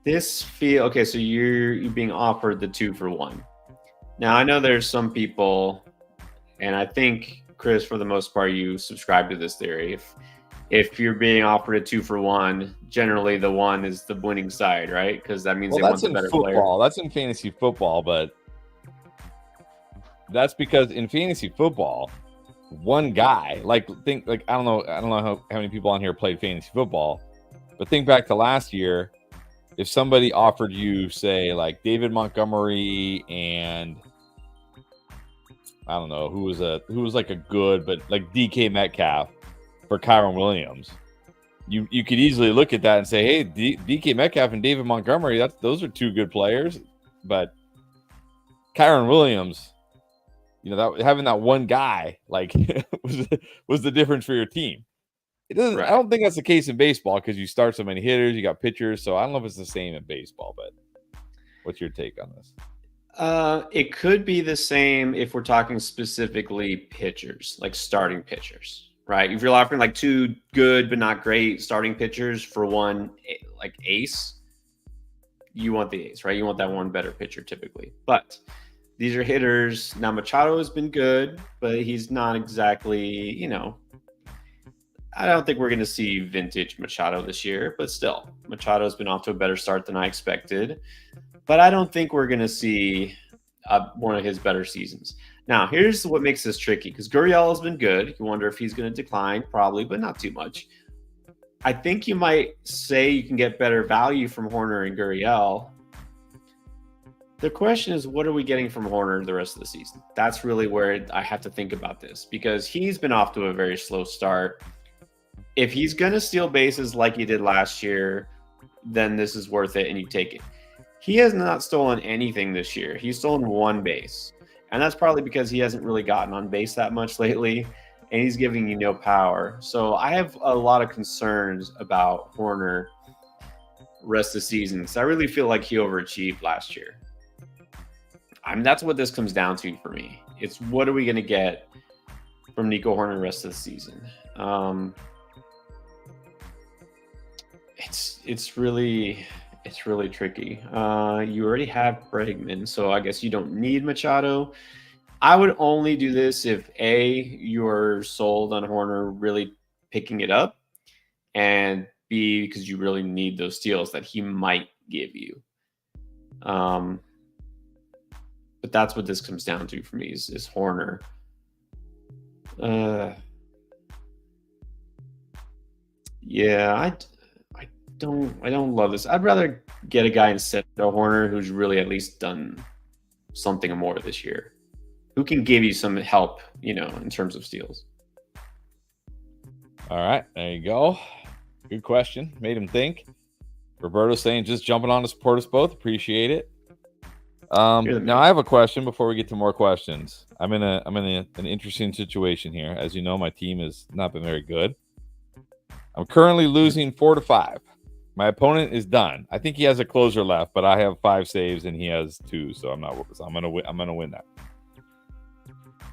So you're being offered the 2-for-1. Now I know there's some people, and I think Chris, for the most part, you subscribe to this theory. If you're being offered a 2-for-1, generally the one is the winning side, right? Because that means they want the better football. player. That's in fantasy football, but that's because in fantasy football, one guy, I don't know how many people on here played fantasy football, but think back to last year. If somebody offered you, say, like David Montgomery and I don't know who was like a good, but like DK Metcalf for Kyron Williams, you could easily look at that and say, hey, DK Metcalf and David Montgomery, those are two good players, but Kyron Williams, having that one guy was the difference for your team. It doesn't. Right. I don't think that's the case in baseball because you start so many hitters, you got pitchers. So I don't know if it's the same in baseball, but what's your take on this? It could be the same if we're talking specifically pitchers, like starting pitchers, right? If you're offering like two good but not great starting pitchers for one, like ace, you want the ace, right? You want that one better pitcher typically. But these are hitters. Now Machado has been good, but he's not exactly, I don't think we're going to see vintage Machado this year, but still, Machado's been off to a better start than I expected. But I don't think we're going to see one of his better seasons. Now, here's what makes this tricky, because Gurriel has been good. You wonder if he's going to decline, probably, but not too much. I think you might say you can get better value from Horner and Gurriel. The question is, what are we getting from Horner the rest of the season? That's really where I have to think about this, because he's been off to a very slow start. If he's going to steal bases like he did last year, then this is worth it and you take it. He has not stolen anything this year. He's stolen one base. And that's probably because he hasn't really gotten on base that much lately, and he's giving you no power. So I have a lot of concerns about Horner rest of the season. So I really feel like he overachieved last year. That's what this comes down to for me. It's what are we going to get from Nico Horner rest of the season? It's really tricky. You already have Bregman, so I guess you don't need Machado. I would only do this if A, you're sold on Horner really picking it up, and B, because you really need those steals that he might give you. But that's what this comes down to for me is Horner. I don't love this. I'd rather get a guy instead of Horner who's really at least done something more this year, who can give you some help, in terms of steals. All right, there you go. Good question. Made him think. Roberto saying just jumping on to support us both. Appreciate it. Now I have a question before we get to more questions. I'm in an interesting situation here. As you know, my team has not been very good. I'm currently losing 4-5. My opponent is done. I think he has a closer left, but I have 5 saves and he has 2, so I'm gonna win that.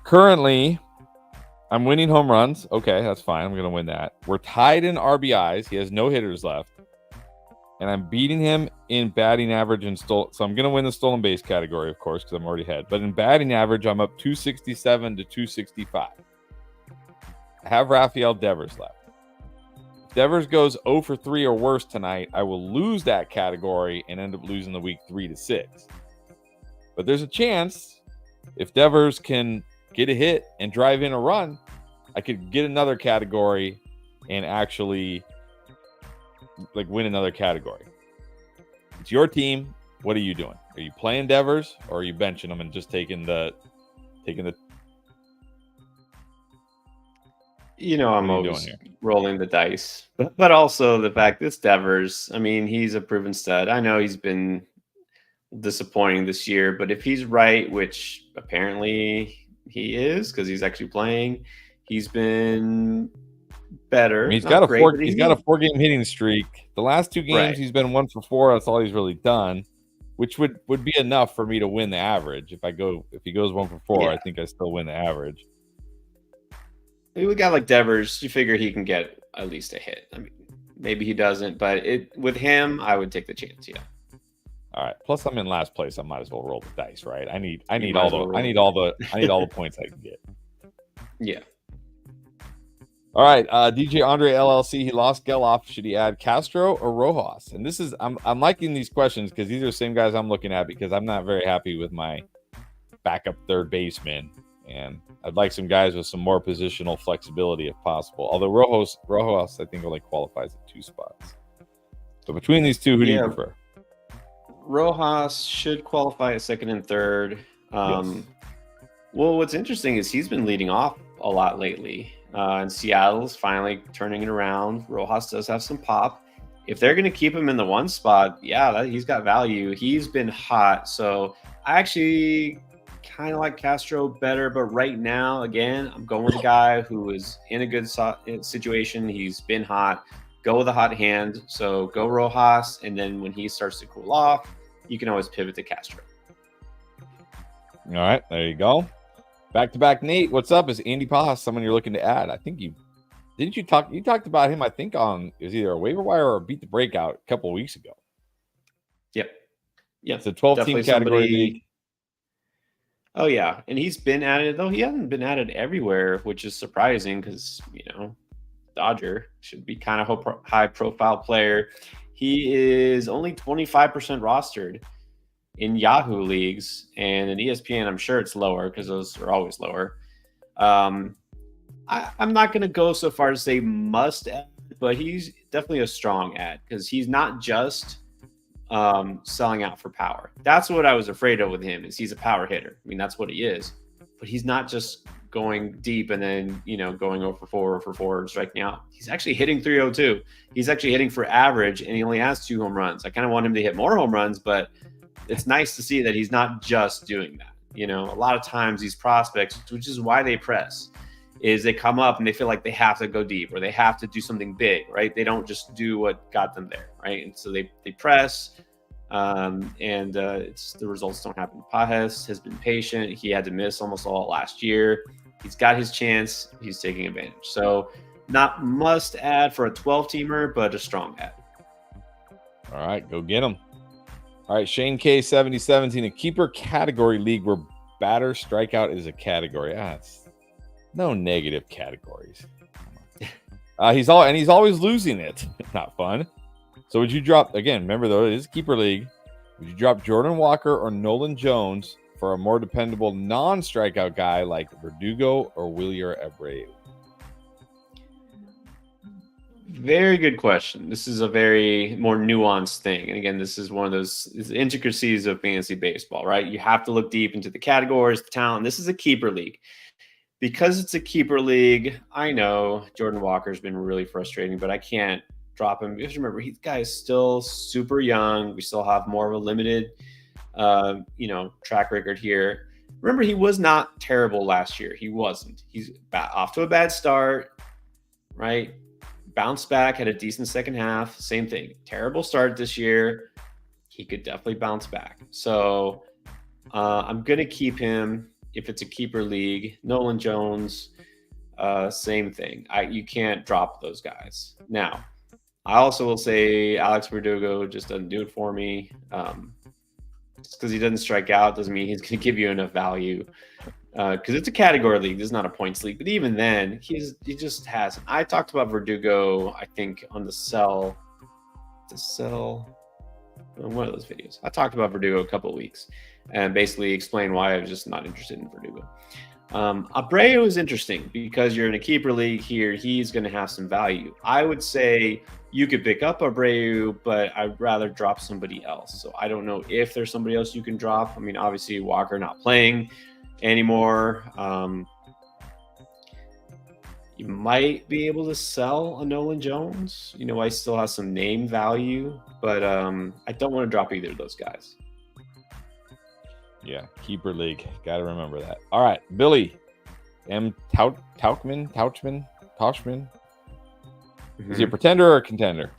Currently, I'm winning home runs. Okay, that's fine. I'm gonna win that. We're tied in RBIs. He has no hitters left. And I'm beating him in batting average and so I'm going to win the stolen base category, of course, because I'm already ahead. But in batting average, I'm up 267 to 265. I have Rafael Devers left. If Devers goes 0 for 3 or worse tonight, I will lose that category and end up losing the week 3-6. But there's a chance if Devers can get a hit and drive in a run, I could get another category and actually win another category. It's your team. What are you doing? Are you playing Devers or are you benching them and just taking the I'm always rolling the dice, but also the fact this Devers, I mean, he's a proven stud. I know he's been disappointing this year, but if he's right, which apparently he is because he's actually playing, he's been better. I mean, he's got a 4-game hitting streak. The last 2 games he's been 1 for 4. That's all he's really done, which would be enough for me to win the average. If he goes 1 for 4, I think I still win the average. We got like Devers. You figure he can get at least a hit. I mean, maybe he doesn't, but with him, I would take the chance. Yeah. All right. Plus, I'm in last place. I might as well roll the dice, right? I need all the points I can get. Yeah. All right, DJ Andre LLC. He lost Geloff. Should he add Castro or Rojas? And this is I'm liking these questions because these are the same guys I'm looking at because I'm not very happy with my backup third baseman, and I'd like some guys with some more positional flexibility if possible. Although Rojas I think only qualifies at 2 spots. So between these two, who do you prefer? Rojas should qualify at second and third. Yes. Well, what's interesting is he's been leading off a lot lately. And Seattle's finally turning it around. Rojas does have some pop. If they're going to keep him in the 1 spot, he's got value. He's been hot. So I actually kind of like Castro better. But right now, again, I'm going with a guy who is in a good situation. He's been hot. Go with a hot hand. So go Rojas. And then when he starts to cool off, you can always pivot to Castro. All right, there you go. Back-to-back Nate, what's up? Is Andy Pajas someone you're looking to add? I think you talked about him, I think, on it was either a waiver wire or a beat the breakout a couple of weeks ago. Yep. It's a 12-team category league. Oh, yeah. And he's been added, though he hasn't been added everywhere, which is surprising because, Dodger should be kind of a high-profile player. He is only 25% rostered in Yahoo leagues, and in ESPN, I'm sure it's lower because those are always lower. I'm not going to go so far to say must add, but he's definitely a strong add because he's not just selling out for power. That's what I was afraid of with him is he's a power hitter. I mean, that's what he is, but he's not just going deep and then, going over 4 for 4 and striking out. He's actually hitting 302. He's actually hitting for average, and he only has 2 home runs. I kind of want him to hit more home runs, but it's nice to see that he's not just doing that. A lot of times these prospects, which is why they press, is they come up and they feel like they have to go deep or they have to do something big, right? They don't just do what got them there, right? And so they press, and it's the results don't happen. Pajas has been patient. He had to miss almost all last year. He's got his chance. He's taking advantage. So not must add for a 12-teamer, but a strong add. All right, go get him. All right, Shane K 7017, a keeper category league where batter strikeout is a category. It's no negative categories. He's always losing it. Not fun. So would you drop again? Remember though, it is a keeper league. Would you drop Jordan Walker or Nolan Jones for a more dependable non-strikeout guy like Verdugo or Wilyer Abreu? Very good question. This is a very more nuanced thing. And again, this is one of those intricacies of fantasy baseball, right? You have to look deep into the categories, the talent. This is a keeper league. Because it's a keeper league, I know Jordan Walker's been really frustrating, but I can't drop him. You have to remember, the guy is still super young. We still have more of a limited, track record here. Remember, he was not terrible last year. He wasn't. He's off to a bad start, right? Bounced back, had a decent second half. Same thing. Terrible start this year. He could definitely bounce back. So I'm going to keep him if it's a keeper league. Nolan Jones, same thing. You can't drop those guys. Now, I also will say Alex Verdugo just doesn't do it for me. Just because he doesn't strike out doesn't mean he's going to give you enough value. Because it's a category league. This is not a points league. But even then, he just hasn't. I talked about Verdugo, I think, on the sell. One of those videos. I talked about Verdugo a couple of weeks and basically explained why I was just not interested in Verdugo. Abreu is interesting because you're in a keeper league here. He's going to have some value. I would say you could pick up Abreu, but I'd rather drop somebody else. So I don't know if there's somebody else you can drop. I mean, obviously Walker not playing anymore. You might be able to sell a Nolan Jones. I still have some name value, but I don't want to drop either of those guys. Yeah, keeper league. Got to remember that. All right, Billy M. Tauchman. Is he a pretender or a contender?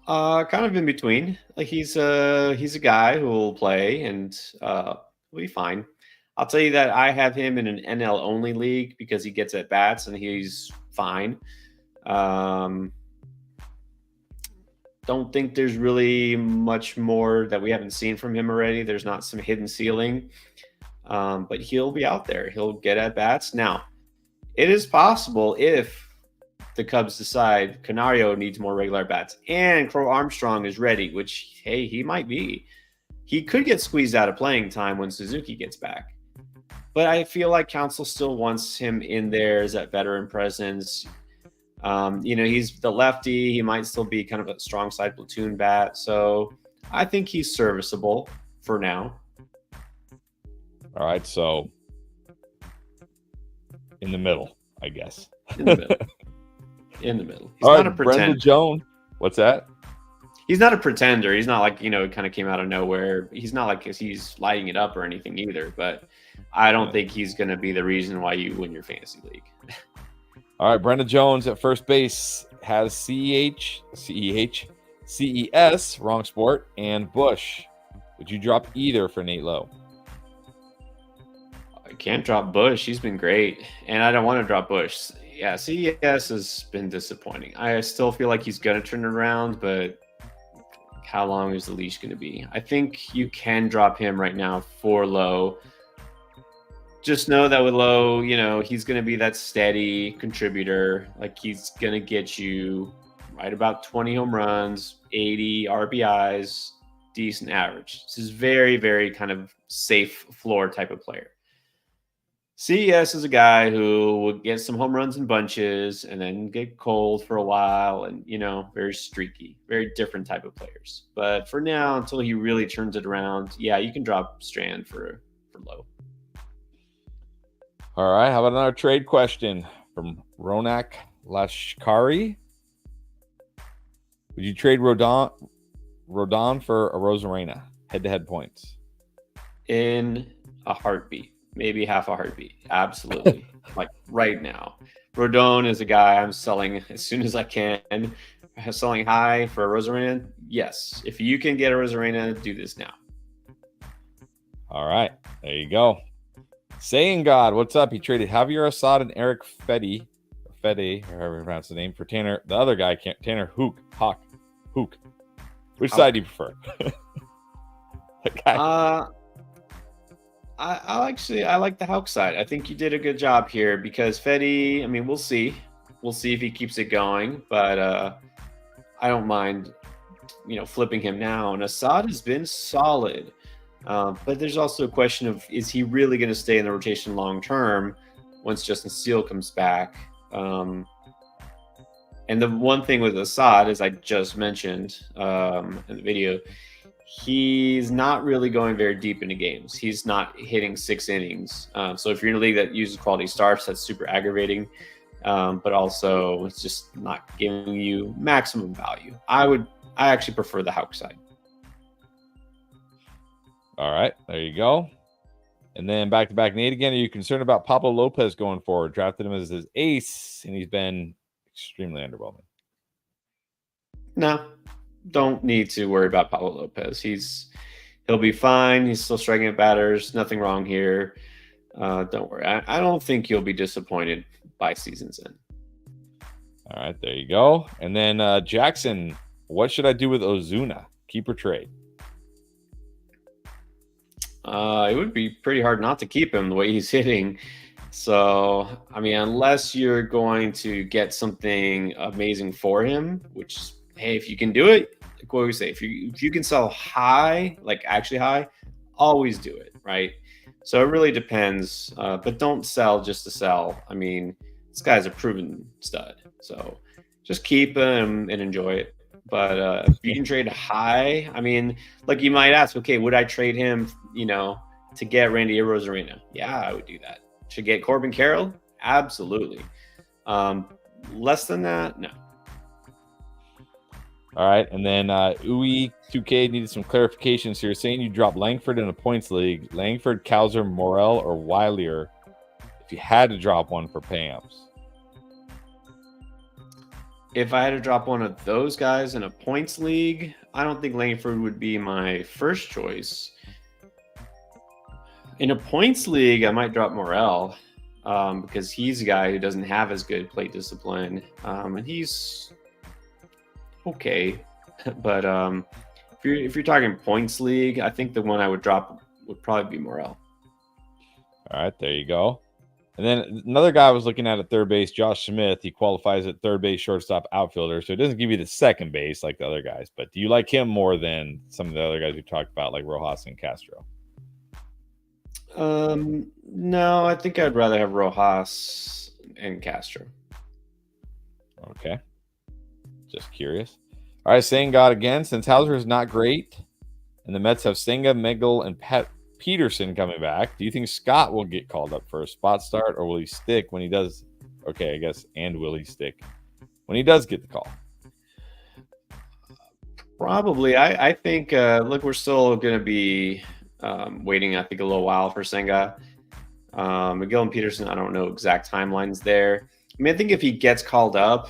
Kind of in between. Like he's a guy who will play and will be fine. I'll tell you that I have him in an NL only league because he gets at bats and he's fine. Don't think there's really much more that we haven't seen from him already. There's not some hidden ceiling, but he'll be out there. He'll get at bats. Now, it is possible if the Cubs decide Canario needs more regular bats and Crow Armstrong is ready, which, hey, he might be. He could get squeezed out of playing time when Suzuki gets back. But I feel like Counsell still wants him in there as that veteran presence. He's the lefty. He might still be kind of a strong side platoon bat. So I think he's serviceable for now. All right. So in the middle, I guess. In the middle. In the middle. He's all not right, a pretender. Brenda Jones. What's that? He's not a pretender. He's not like, it kind of came out of nowhere. He's not like he's lighting it up or anything either. But I don't think he's going to be the reason why you win your fantasy league. All right, Brenda Jones at first base has CES, wrong sport, and Bush. Would you drop either for Nate Lowe? I can't drop Bush. He's been great, and I don't want to drop Bush. Yeah, CES has been disappointing. I still feel like he's going to turn it around, but how long is the leash going to be? I think you can drop him right now for Lowe. Just know that with Lowe, he's going to be that steady contributor. Like he's going to get you right about 20 home runs, 80 RBIs, decent average. This is very, very kind of safe floor type of player. CES is a guy who will get some home runs in bunches and then get cold for a while and, very streaky, very different type of players. But for now, until he really turns it around, yeah, you can drop Strand for Lowe. All right. How about another trade question from Ronak Lashkari? Would you trade Rodon for a Rosarena? Head-to-head points. In a heartbeat. Maybe half a heartbeat. Absolutely. Like right now. Rodon is a guy I'm selling as soon as I can. Selling high for a Rosarena? Yes. If you can get a Rosarena, do this now. All right. There you go. Saying God, what's up? He traded Javier Assad and Eric Fede, or however you pronounce the name, for Tanner. The other guy, Tanner Hook. Which side do you prefer? I like the Hawk side. I think you did a good job here because Fede, we'll see. We'll see if he keeps it going, but I don't mind, flipping him now. And Assad has been solid. But there's also a question of, is he really going to stay in the rotation long term once Justin Steele comes back? And the one thing with Assad, as I just mentioned in the video, he's not really going very deep into games. He's not hitting 6 innings. So if you're in a league that uses quality starts, that's super aggravating. but also it's just not giving you maximum value. I actually prefer the Hawk side. All right, there you go. And then back-to-back Nate again. Are you concerned about Pablo Lopez going forward? Drafted him as his ace, and he's been extremely underwhelming. No, don't need to worry about Pablo Lopez. He'll be fine. He's still striking at batters. Nothing wrong here. Don't worry. I don't think you'll be disappointed by season's end. All right, there you go. And then Jackson, what should I do with Ozuna? Keep or trade? It would be pretty hard not to keep him the way he's hitting. So, I mean, unless you're going to get something amazing for him, which, hey, if you can do it, like what we say, if you can sell high, like actually high, always do it, right? So it really depends, but don't sell just to sell. I mean, this guy's a proven stud, so just keep him and enjoy it. But if you can trade high, I mean, like you might ask, okay, would I trade him, to get Randy Arozarena? Yeah, I would do that. To get Corbin Carroll? Absolutely. Less than that? No. All right, and then UE2K needed some clarifications here. Saying you dropped Langford in a points league. Langford, Cowser, Morel, or Wilder if you had to drop one for payups. If I had to drop one of those guys in a points league, I don't think Langford would be my first choice. In a points league, I might drop Morel because he's a guy who doesn't have as good plate discipline, and he's okay. But if you're talking points league, I think the one I would drop would probably be Morel. All right, there you go. And then another guy I was looking at third base, Josh Smith. He qualifies at third base, shortstop, outfielder. So it doesn't give you the second base like the other guys. But do you like him more than some of the other guys we talked about, like Rojas and Castro? No, I think I'd rather have Rojas and Castro. Okay. Just curious. All right, saying God again. Since Hauser is not great, and the Mets have Senga, Miguel, and Peterson coming back, do you think Scott will get called up for a spot start, or will he stick when he does? Okay, I guess, and will he stick when he does get the call? Probably. I think, look, we're still going to be waiting, I think, a little while for Senga. Miguel and Peterson, I don't know exact timelines there. I mean, I think if he gets called up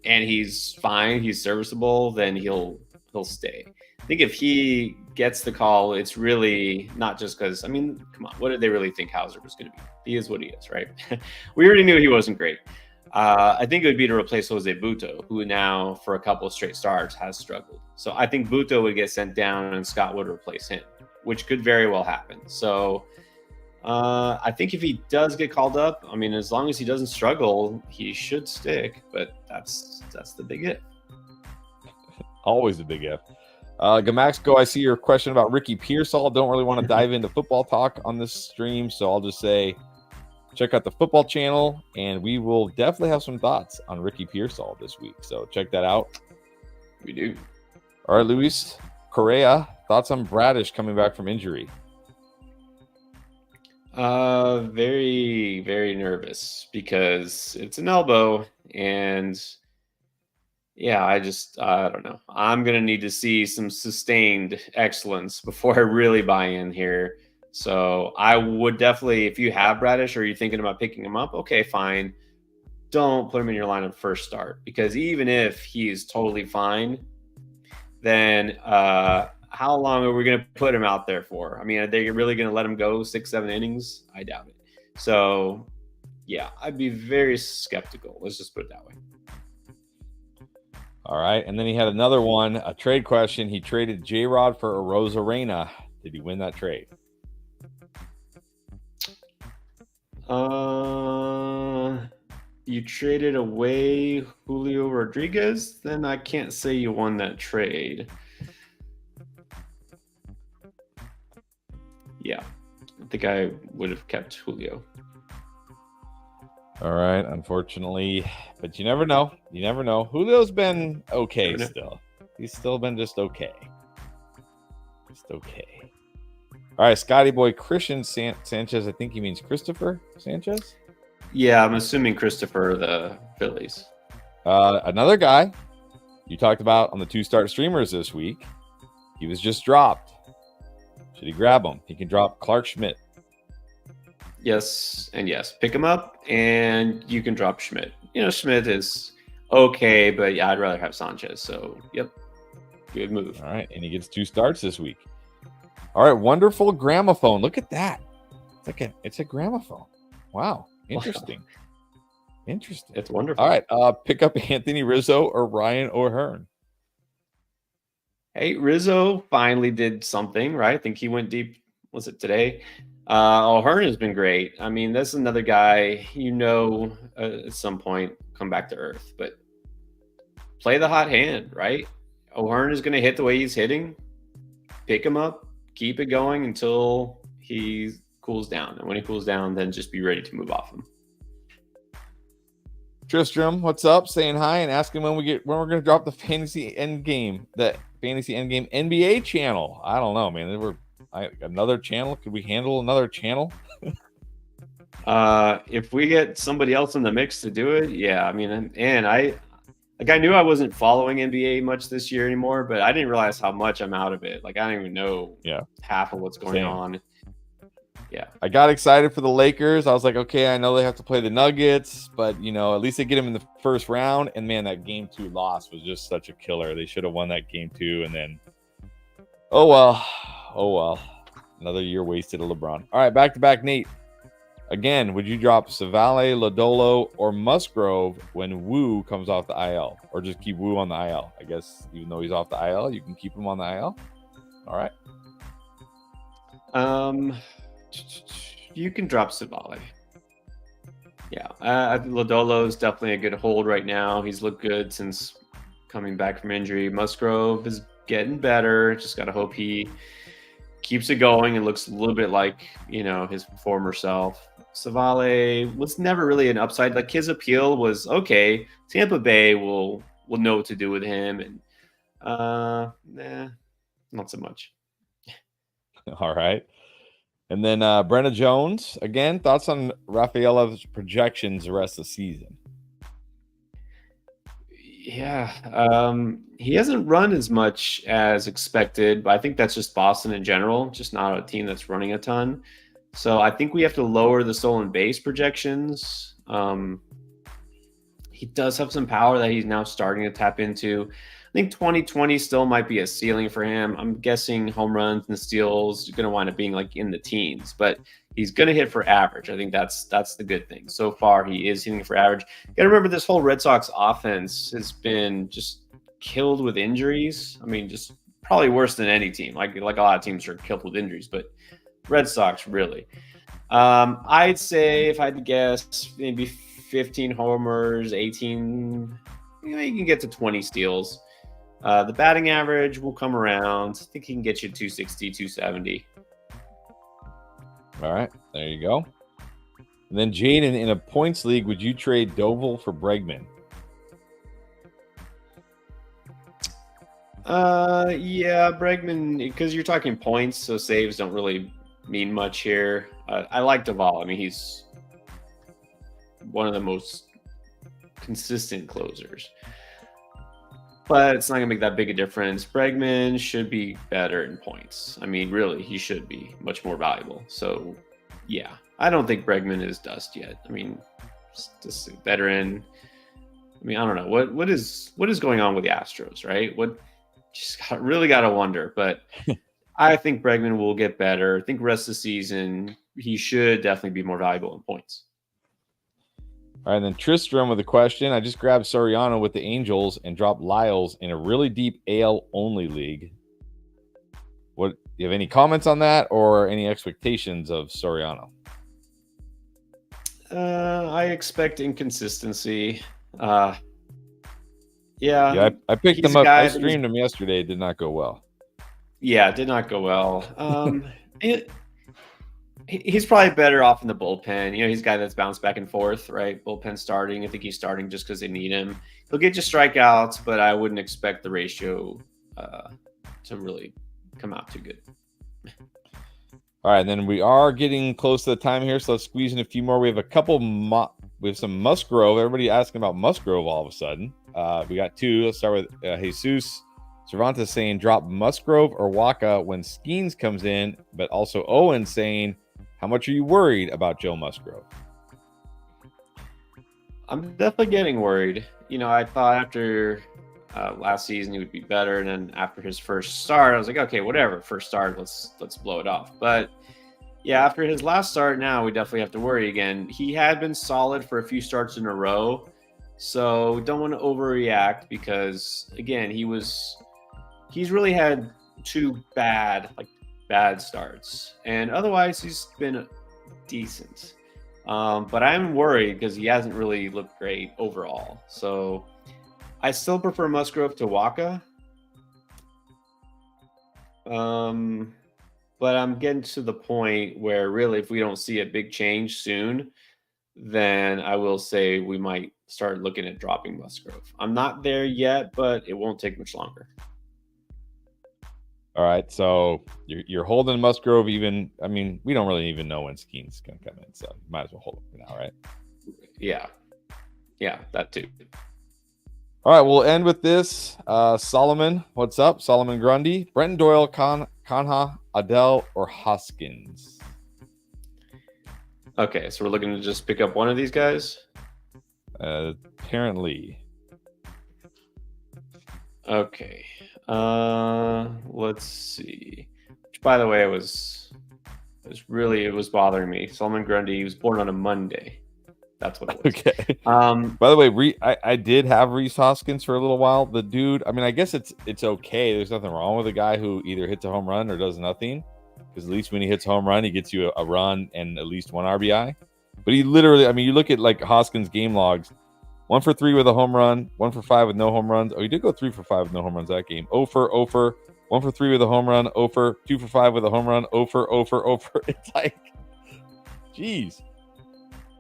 and he's fine, he's serviceable, then he'll stay. I think if he gets the call, it's really not just because, I mean, come on, what did they really think Hauser was going to be? He is what he is, right? We already knew he wasn't great. I think it would be to replace Jose Butto, who now, for a couple of straight starts, has struggled. So I think Butto would get sent down and Scott would replace him, which could very well happen. So I think if he does get called up, I mean, as long as he doesn't struggle, he should stick. But that's the big if. Always a big if. Gamaxco, I see your question about Ricky Pearsall. Don't really want to dive into football talk on this stream, so I'll just say check out the football channel, and we will definitely have some thoughts on Ricky Pearsall this week. So check that out. We do. All right, Luis Correa, thoughts on Bradish coming back from injury? Very, very nervous because it's an elbow, and yeah, I don't know. I'm going to need to see some sustained excellence before I really buy in here. So I would definitely, if you have Bradish or you're thinking about picking him up, okay, fine. Don't put him in your lineup first start, because even if he's totally fine, then how long are we going to put him out there for? I mean, are they really going to let him go 6-7 innings? I doubt it. So yeah, I'd be very skeptical. Let's just put it that way. All right. And then he had another one, a trade question. He traded J-Rod for Arozarena. Did he win that trade? You traded away Julio Rodriguez? Then I can't say you won that trade. Yeah. I think I would have kept Julio. All right, unfortunately, but you never know. You never know. Julio's been okay still. He's still been just okay. Just okay. All right, Scotty boy, Christian Sanchez. I think he means Christopher Sanchez. Yeah, I'm assuming Christopher the Phillies. Another guy you talked about on the 2-start streamers this week. He was just dropped. Should he grab him? He can drop Clark Schmidt. Yes, and yes. Pick him up, and you can drop Schmidt. Schmidt is okay, but yeah, I'd rather have Sanchez. So, yep, good move. All right, and he gets 2 starts this week. All right, wonderful gramophone. Look at that. It's a gramophone. Wow, interesting. Wow. Interesting. It's wonderful. All right, pick up Anthony Rizzo or Ryan O'Hearn. Hey, Rizzo finally did something, right? I think he went deep. Was it today? O'Hearn has been great. I mean, that's another guy, at some point come back to earth, but play the hot hand, right? O'Hearn is going to hit the way he's hitting. Pick him up, keep it going until he cools down. And when he cools down, then just be ready to move off him. Tristram, what's up? Saying hi and asking when we're going to drop the Fantasy Endgame NBA channel. I don't know, man. Another channel? Could we handle another channel? If we get somebody else in the mix to do it, yeah. I mean, and I knew I wasn't following NBA much this year anymore, but I didn't realize how much I'm out of it. Like, I don't even know half of what's going on. Yeah. I got excited for the Lakers. I was like, okay, I know they have to play the Nuggets, but, at least they get them in the first round. And, man, that Game 2 loss was just such a killer. They should have won that Game 2. And then, oh, well. Another year wasted of LeBron. All right, back-to-back, Nate. Again, would you drop Savale, Lodolo, or Musgrove when Wu comes off the IL? Or just keep Wu on the IL? I guess even though he's off the IL, you can keep him on the IL? All right. You can drop Savale. Yeah, Lodolo is definitely a good hold right now. He's looked good since coming back from injury. Musgrove is getting better. Just got to hope he keeps it going and looks a little bit like, his former self. Savale was never really an upside. Like, his appeal was okay. Tampa Bay will know what to do with him. And not so much. All right. And then Brenna Jones, again, thoughts on Rafaela's projections the rest of the season? Yeah, he hasn't run as much as expected, but I think that's just Boston in general, just not a team that's running a ton. So I think we have to lower the stolen base projections. He does have some power that he's now starting to tap into. I think 2020 still might be a ceiling for him. I'm guessing home runs and steals are going to wind up being like in the teens, but he's going to hit for average. I think that's the good thing. So far, he is hitting for average. You got to remember, this whole Red Sox offense has been just killed with injuries. I mean, just probably worse than any team. Like a lot of teams are killed with injuries, but Red Sox really. I'd say, if I had to guess, maybe 15 homers, 18. You can get to 20 steals. The batting average will come around. I think he can get you 260, 270. All right, there you go. And then, Jaden, in a points league, would you trade Doval for Bregman? Yeah, Bregman, because you're talking points, so saves don't really mean much here. I like Doval. I mean, he's one of the most consistent closers. But it's not going to make that big a difference. Bregman should be better in points. I mean, really, he should be much more valuable. So, yeah, I don't think Bregman is dust yet. I mean, just a veteran. I mean, I don't know. What is going on with the Astros, right? Really got to wonder. But I think Bregman will get better. I think rest of the season, he should definitely be more valuable in points. All right, then Tristram with a question. I just grabbed Soriano with the Angels and dropped Lyles in a really deep AL-only league. Do you have any comments on that or any expectations of Soriano? I expect inconsistency. Yeah, I picked him up. I streamed him yesterday. It did not go well. Yeah, it did not go well. He's probably better off in the bullpen. He's a guy that's bounced back and forth, right? Bullpen starting. I think he's starting just because they need him. He'll get you strikeouts, but I wouldn't expect the ratio to really come out too good. All right, then we are getting close to the time here, so let's squeeze in a few more. We have a couple We have some Musgrove. Everybody asking about Musgrove all of a sudden. We got two. Let's start with Jesus Cervantes saying drop Musgrove or Waka when Skeens comes in, but also Owen saying, how much are you worried about Joe Musgrove? I'm definitely getting worried. I thought after last season he would be better, and then after his first start, I was like, okay, whatever, first start, let's blow it off. But yeah, after his last start, now we definitely have to worry again. He had been solid for a few starts in a row, so don't want to overreact because again, he's really had two bad starts, and otherwise he's been decent. But I'm worried because he hasn't really looked great overall. So I still prefer Musgrove to Waka. But I'm getting to the point where really, if we don't see a big change soon, then I will say we might start looking at dropping Musgrove. I'm not there yet, but it won't take much longer. All right, so you're holding Musgrove even. I mean, we don't really even know when Skeen's going to come in, so you might as well hold him for now, right? Yeah, that too. All right, we'll end with this. Solomon, what's up? Solomon Grundy, Brenton Doyle, Kanha, Adele, or Hoskins? Okay, so we're looking to just pick up one of these guys? Apparently. Okay. Let's see. Which, by the way, it was bothering me. Solomon Grundy, he was born on a Monday. That's what it was. Okay. By the way, I did have Reese Hoskins for a little while. The dude, I mean, I guess it's okay. There's nothing wrong with a guy who either hits a home run or does nothing. Because at least when he hits a home run, he gets you a run and at least one RBI. But he literally, I mean, you look at like Hoskins' game logs. 1 for 3 with a home run, 1 for 5 with no home runs. Oh, he did go 3 for 5 with no home runs that game. 0 for 1 for 3 with a home run, 0 for 2 for 5 with a home run, 0 for. It's like, geez.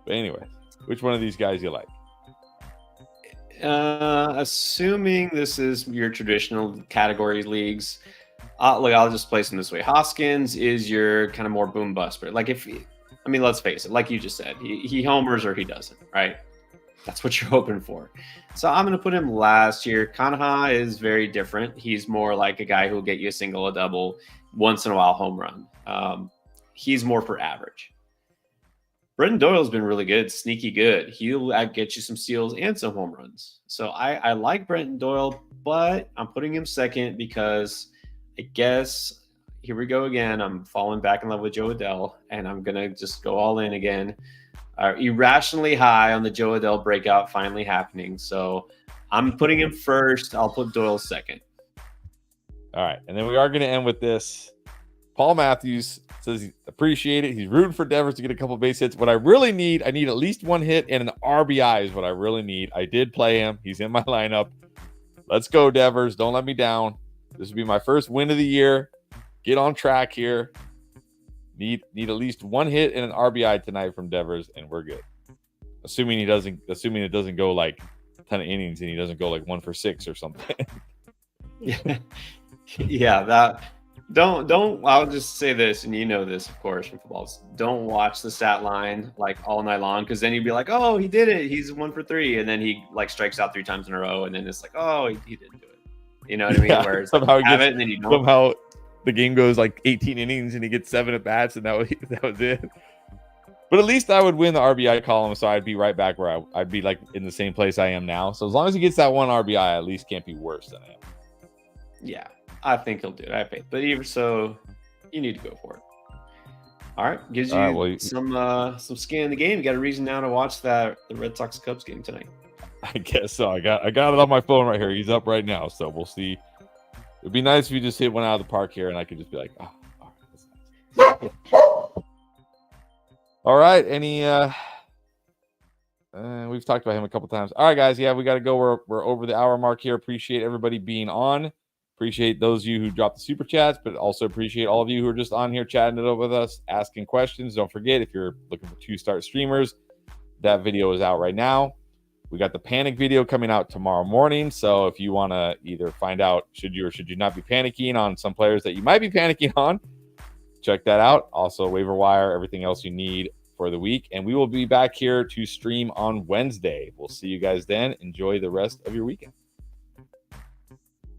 But anyway, which one of these guys you like? Assuming this is your traditional category leagues, I'll just place them this way. Hoskins is your kind of more boom bust. But like let's face it, like you just said, he homers or he doesn't, right? That's what you're hoping for. So I'm going to put him last here. Kanha is very different. He's more like a guy who will get you a single, a double, once in a while home run. He's more for average. Brenton Doyle's been really good, sneaky good. He'll get you some steals and some home runs. So I like Brenton Doyle, but I'm putting him second because I guess here we go again. I'm falling back in love with Joe Adele, and I'm going to just go all in again. Irrationally high on the Joe Adele breakout finally happening. So I'm putting him first. I'll put Doyle second. All right. And then we are going to end with this. Paul Matthews says he appreciate it. He's rooting for Devers to get a couple base hits. What I really need, I need at least one hit and an RBI is what I really need. I did play him. He's in my lineup. Let's go, Devers. Don't let me down. This will be my first win of the year. Get on track here. Need at least one hit and an RBI tonight from Devers, and we're good. Assuming it doesn't go like a ton of innings and he doesn't go like 1 for 6 or something. Yeah, that don't. I'll just say this, and you know this, of course, from football. Don't watch the stat line like all night long, because then you'd be like, oh, he did it. He's 1 for 3, and then he like strikes out 3 times in a row, and then it's like, oh, he didn't do it. You know what I mean? Yeah, where it's somehow like, have it, and then you don't. Somehow the game goes like 18 innings and he gets 7 at bats, and that was it. But at least I would win the RBI column, so I'd be right back where I'd be like in the same place I am now. So as long as he gets that one RBI, I at least can't be worse than I am. Yeah, I think he'll do it. I have faith. But even so, you need to go for it. All right, gives you some skin in the game. You got a reason now to watch the Red Sox Cubs game tonight. I guess so. I got it on my phone right here. He's up right now, so we'll see. It'd be nice if you just hit one out of the park here, and I could just be like, oh, all right, that's nice. All right. Any we've talked about him a couple times. All right, guys. Yeah, we got to go. We're over the hour mark here. Appreciate everybody being on. Appreciate those of you who dropped the super chats, but also appreciate all of you who are just on here chatting it up with us, asking questions. Don't forget, if you're looking for 2-start streamers, that video is out right now. We got the panic video coming out tomorrow morning. So if you want to either find out should you or should you not be panicking on some players that you might be panicking on, check that out. Also, waiver wire, everything else you need for the week, and we will be back here to stream on Wednesday. We'll see you guys then. Enjoy the rest of your weekend.